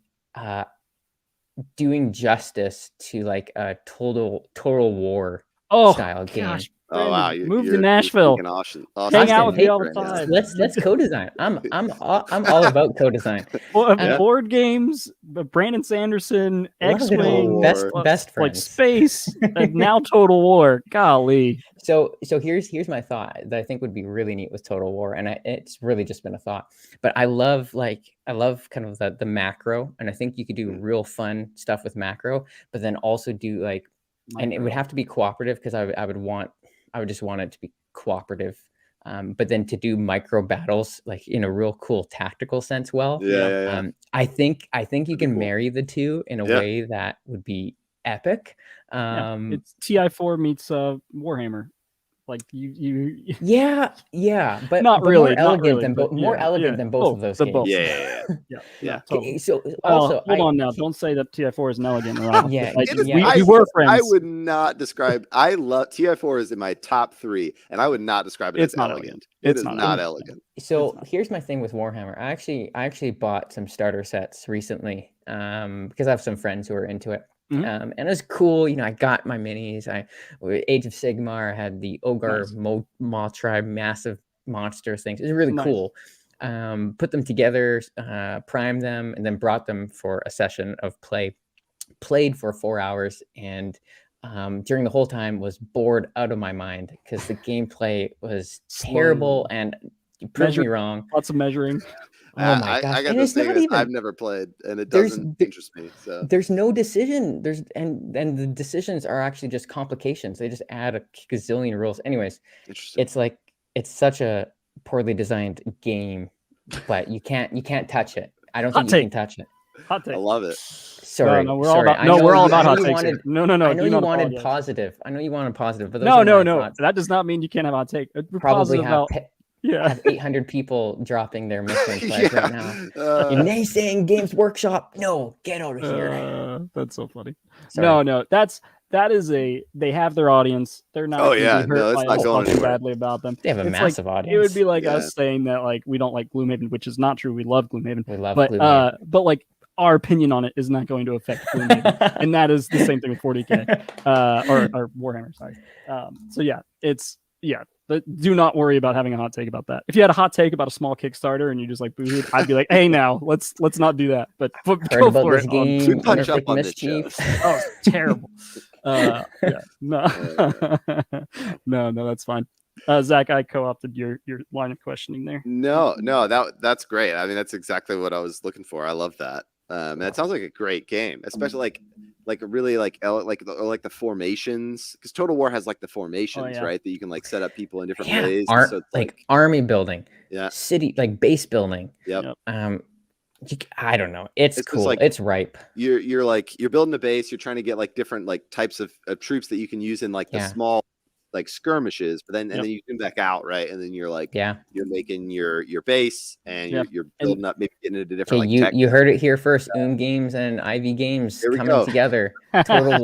doing justice to like a total war style game. Oh wow, move to Nashville. Hang out with me all the time. Let's co-design. I'm all about co-design. Board games, Brandon Sanderson, X-Wing, best friends, like space, now Total War. Golly. So here's my thought that I think would be really neat with Total War, and it's really just been a thought. But I love kind of the macro, and I think you could do real fun stuff with macro, but then also do like, and it would have to be cooperative because I would just want it to be cooperative. But then to do micro battles like in a real cool tactical sense, I think you can marry the two in a way that would be epic. It's TI4 meets Warhammer. Like you but not really more elegant than both of those games. Yeah, totally. So also hold on now, don't say that TI4 is elegant. We were friends. I would not describe. I love TI4 is in my top 3, and I would not describe it as elegant. It's not elegant. So here's my thing with Warhammer. I actually bought some starter sets recently because I have some friends who are into it. And it was cool. I got my minis. Age of Sigmar, I had the Ogre Maw Tribe, massive monster things. It was really cool. Put them together, primed them, and then brought them for a session of play. Played for 4 hours, and during the whole time was bored out of my mind because the gameplay was terrible. And you proved me wrong. Lots of measuring. Oh my gosh! I got this thing I've never played, and it doesn't interest me. So there's no decision. And the decisions are actually just complications. They just add a gazillion rules. Anyways, it's like it's such a poorly designed game, but you can't touch it. I don't think you can touch it. Hot take. I love it. Sorry, we're all about hot takes. No. I know you wanted positive. I know you wanted positive, but no. That does not mean you can't have hot take. Probably have 800 people dropping their Mythwind flags right now. You're naysaying Games Workshop. No, get over here. That's so funny. Sorry. No, that is they have their audience. They're not. It's not going badly about them. They have a massive audience. It would be like us saying that like we don't like Gloomhaven, which is not true. We love Gloomhaven. We love Gloomhaven. But like our opinion on it is not going to affect Gloomhaven, and that is the same thing with 40K or Warhammer. Sorry. But do not worry about having a hot take about that. If you had a hot take about a small Kickstarter and you just like booed, I'd be like, hey, now let's not do that. But go for it. Game, punch up on Mischief. Oh, it's terrible. No, that's fine. Zach, I co-opted your line of questioning there. No, that's great. I mean, that's exactly what I was looking for. I love that. And it sounds like a great game, especially like really like the formations, because Total War has like the formations, right? That you can like set up people in different ways. So like army building, city, like base building. Yep. I don't know. It's cool. Like, it's ripe. You're building a base. You're trying to get like different like types of troops that you can use in like the small like skirmishes, but then and then you zoom back out, right? And then you're like, you're making your base, and you're building up, maybe getting into different. You heard it here first. Games and IV Games coming together. Total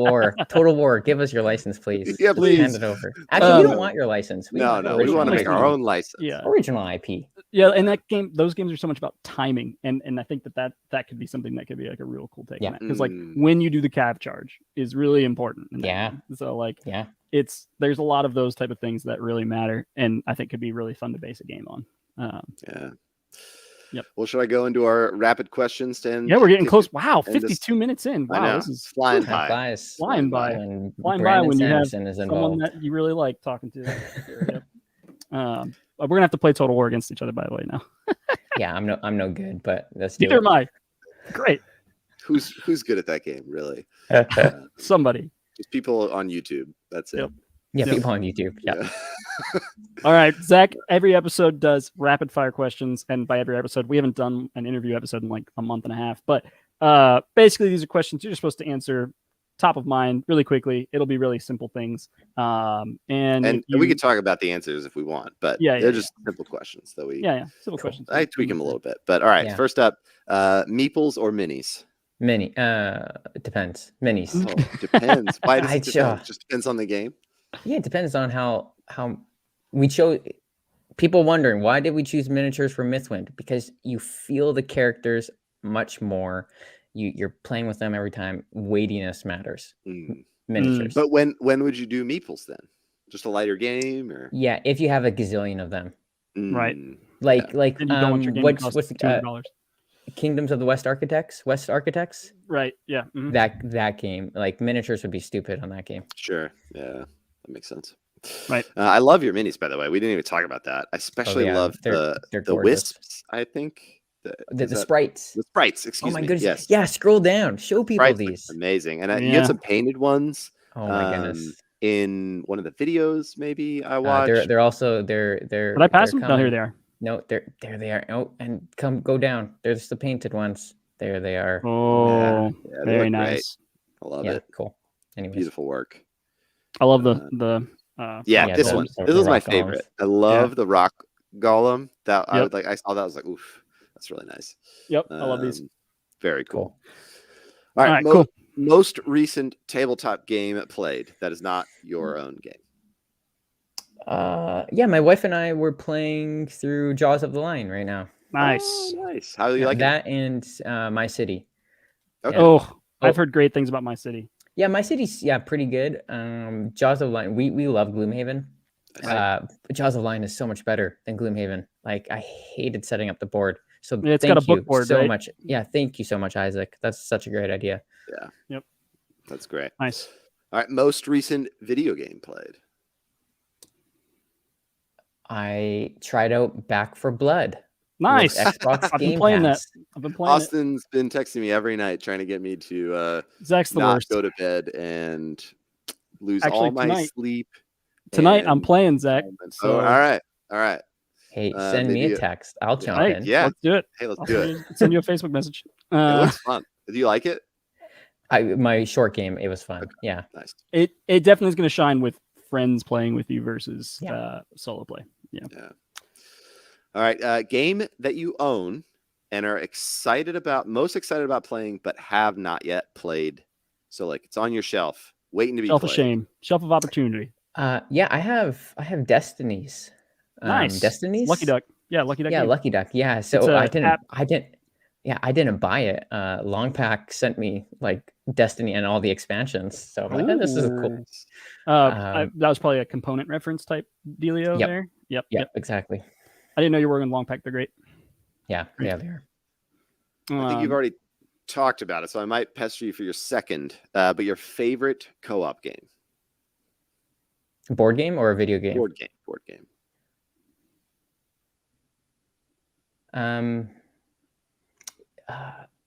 War. Give us your license, please. Yeah, please hand it over. Actually, we don't want your license. We want to make our own license. Yeah, original IP. Yeah, and those games are so much about timing, and I think that could be something that could be like a real cool take on that, because like when you do the cav charge is really important. So like there's a lot of those type of things that really matter, and I think could be really fun to base a game on. Yep. Well, should I go into our rapid questions? We're getting close. Wow, 52 minutes in. Wow, this is flying by. Flying by when you have someone that you really like talking to. We're gonna have to play Total War against each other, by the way. Now. I'm no good, but let's do it. Neither am I. Great. Who's good at that game, really? Somebody. Just people on YouTube. That's it. People on YouTube. Yeah. All right, Zach. Every episode does rapid fire questions, and by every episode, we haven't done an interview episode in like a month and a half. But basically, these are questions you're supposed to answer top of mind really quickly. It'll be really simple things. And we could talk about the answers if we want, but they're just simple questions that we simple questions. I tweak them a little bit, but all right. First up, meeples or minis? Mini. It depends. Minis. Depends. Why does it depend? Just depends on the game. Yeah, it depends on how we chose. People wondering, why did we choose miniatures for Mythwind? Because you feel the characters much more. You're playing with them every time. Weightiness matters. Miniatures. But when would you do meeples then? Just a lighter game, or yeah, if you have a gazillion of them, Right. like And you don't want your game to cost what's $200. Kingdoms of the West Architects? Right. Yeah. That game, like miniatures would be stupid on that game. Sure. Yeah, that makes sense. Right. I love your minis, by the way. We didn't even talk about that. I especially love they're the wisps. I think the sprites. The sprites. Excuse me. Oh my goodness. Yes. Yeah. Scroll down. Show people Sprites these. Amazing. And you had some painted ones. Oh my goodness. In one of the videos, maybe I watched. They're also they're. Did I pass them? No, here they are. No, there they are. Oh, and go down. There's the painted ones. There they are. Oh, very nice. Great. I love it. Cool. Anyways. Beautiful work. I love this one. This is my favorite. I love the rock golem. That I would like. I saw that. I was like, oof, that's really nice. Yep, I love these. Very cool. All right, cool. Most recent tabletop game played that is not your own game. Yeah, my wife and I were playing through Jaws of the Lion right now. Nice. Oh, nice. How do you like that and My City? Okay. Oh, I've heard great things about My City. Yeah, My City's pretty good. Jaws of the Lion, we love Gloomhaven. Jaws of the Lion is so much better than Gloomhaven. Like, I hated setting up the board. So it's got a book board, so right? much. Yeah, thank you so much, Isaac. That's such a great idea. Yeah. Yep. That's great. Nice. All right, most recent video game played. I tried out Back 4 Blood. Nice. Xbox I've Game been playing Pass. that. I've been playing Austin's been texting me every night trying to get me to Zach's the not worst. go to bed and lose Actually, all my sleep. Tonight I'm playing, Zach. So all right. Hey, send me a text. I'll jump in. Yeah, let's do it. Hey, let's do it. Send you a Facebook message. It looks fun. Do you like it? My short game, it was fun. Okay. Yeah. Nice. It definitely is going to shine with friends playing with you versus solo play. Yeah. All right. Game that you own and are most excited about playing, but have not yet played. So like it's on your shelf, waiting to be shelf played. of shame, shelf of opportunity. Yeah, I have Destinies. Nice. Destinies. Lucky Duck. Yeah, Lucky Duck. Yeah, game. Lucky Duck. Yeah. So I didn't buy it. Longpack sent me like Destiny and all the expansions. So I'm like, this is cool. That was probably a component reference type dealio there. Yep. Exactly. I didn't know you were in Longpack. They're great. Yeah, they are. I think you've already talked about it, so I might pester you for your second. But your favorite co-op game? Board game or a video game? Board game.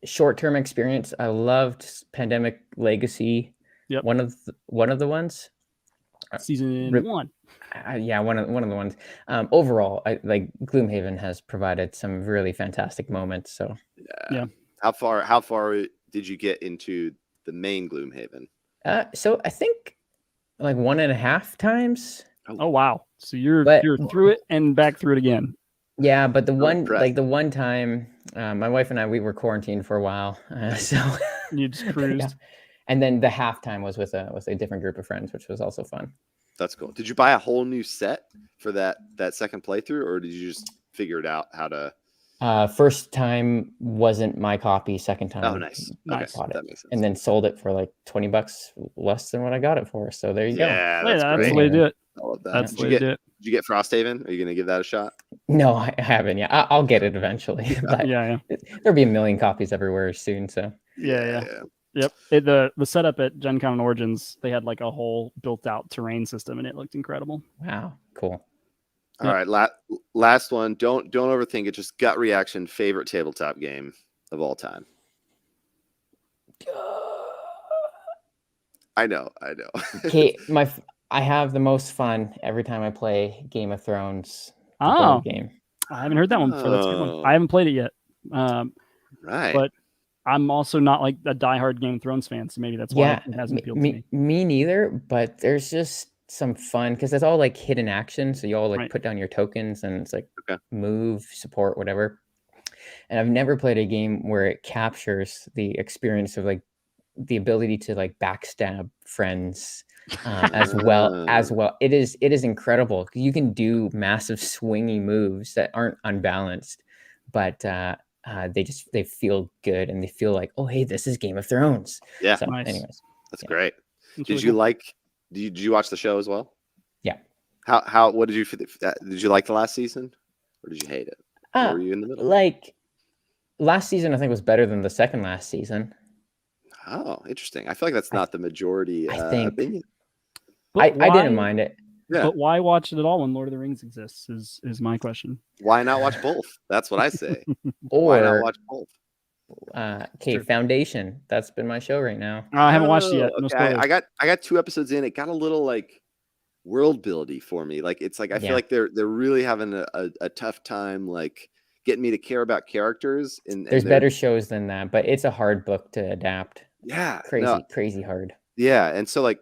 Short-term experience. I loved Pandemic Legacy. Yep. One of the ones. Season 1. Yeah, one of the ones. Overall, I like Gloomhaven has provided some really fantastic moments. So yeah. How far did you get into the main Gloomhaven? So I think like 1.5 times. Oh wow! So you're through it and back through it again. Yeah, but the one time, my wife and I, we were quarantined for a while, so you just cruised. Yeah. And then the halftime was with a different group of friends, which was also fun. That's cool. Did you buy a whole new set for that second playthrough, or did you just figure it out how to? First time wasn't my copy. Second time, oh nice. Okay, that makes sense. And then sold it for like $20 less than what I got it for. So there you go. Yeah, that's the way to do it. I love that. That's the way to do it. Did you get Frosthaven? Are you going to give that a shot? No, I haven't. Yeah, I'll get it eventually. But yeah. There'll be a million copies everywhere soon. So yeah. Yep. The setup at Gen Con and Origins, they had like a whole built out terrain system, and it looked incredible. Wow, cool. All right, last one. Don't overthink it. Just gut reaction. Favorite tabletop game of all time. I know. Okay, I have the most fun every time I play Game of Thrones. Game. I haven't heard that one before. That's a good one. I haven't played it yet. Right. But I'm also not like a diehard Game of Thrones fan, so maybe that's why it hasn't appealed to me. Me neither, but there's just some fun because it's all like hidden action. So you all like put down your tokens and it's like move, support, whatever. And I've never played a game where it captures the experience of like the ability to like backstab friends as well. It is incredible. You can do massive swingy moves that aren't unbalanced, but they feel good and they feel like, oh hey, this is Game of Thrones. Yeah. So, nice. Anyways, that's great. Did you watch the show as well? Yeah. What did you did you like the last season, or did you hate it? Or were you in the middle? Like last season, I think was better than the second last season. Oh, interesting. I feel like that's not the majority opinion. I didn't mind it. Yeah. But why watch it at all when Lord of the Rings exists is my question. Why not watch both? That's what I say. Why not watch both? Okay, Foundation. That's been my show right now. I haven't watched it yet. No okay, I got 2 episodes in. It got a little like world buildy for me. Like it's like I feel like they're really having a tough time like getting me to care about characters. And there's better shows than that, but it's a hard book to adapt. Yeah, crazy hard. Yeah, and so like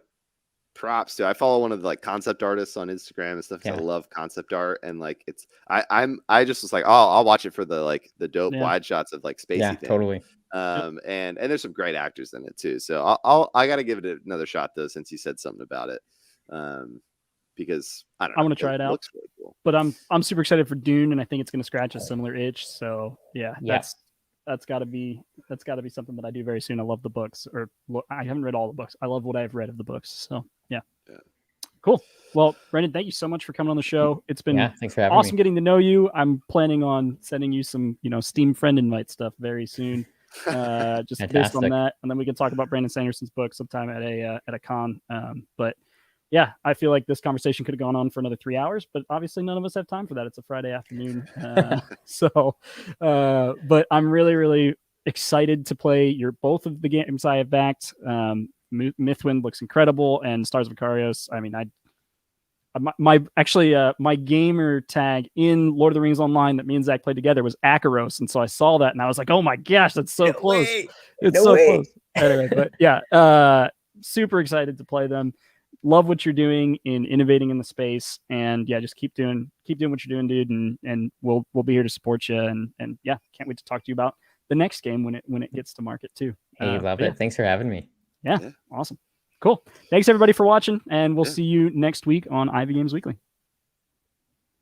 props to. I follow one of the like concept artists on Instagram and stuff because I love concept art, and like it's I just was like, oh, I'll watch it for the dope wide shots of like spacey thing. Totally. And there's some great actors in it too. So I got to give it another shot though, since you said something about it. Because I don't know, I want to try it out. Looks really cool. But I'm super excited for Dune, and I think it's going to scratch a similar itch. So that's got to be something that I do very soon. I love the books, or I haven't read all the books. I love what I've read of the books. So yeah. Cool. Well, Brendan, thank you so much for coming on the show. It's been thanks for having awesome me. Getting to know you. I'm planning on sending you some, Steam friend invite stuff very soon. Just based on that, and then we can talk about Brandon Sanderson's book sometime at a con. But yeah, I feel like this conversation could have gone on for another 3 hours, but obviously none of us have time for that. It's a Friday afternoon. But I'm really, really excited to play both of the games I have backed. Mythwind looks incredible, and Stars of Ikarios. I mean, my gamer tag in Lord of the Rings Online that me and Zach played together was Akaros, and so I saw that and I was like, oh my gosh, that's so close. It's so close. Anyway, but yeah, super excited to play them. Love what you're doing in innovating in the space, and yeah, just keep doing what you're doing, dude, and we'll be here to support you, and yeah, can't wait to talk to you about the next game when it gets to market too. Hey, love it. Thanks for having me. Yeah, awesome. Cool. Thanks everybody for watching, and we'll see you next week on Ivy Games Weekly.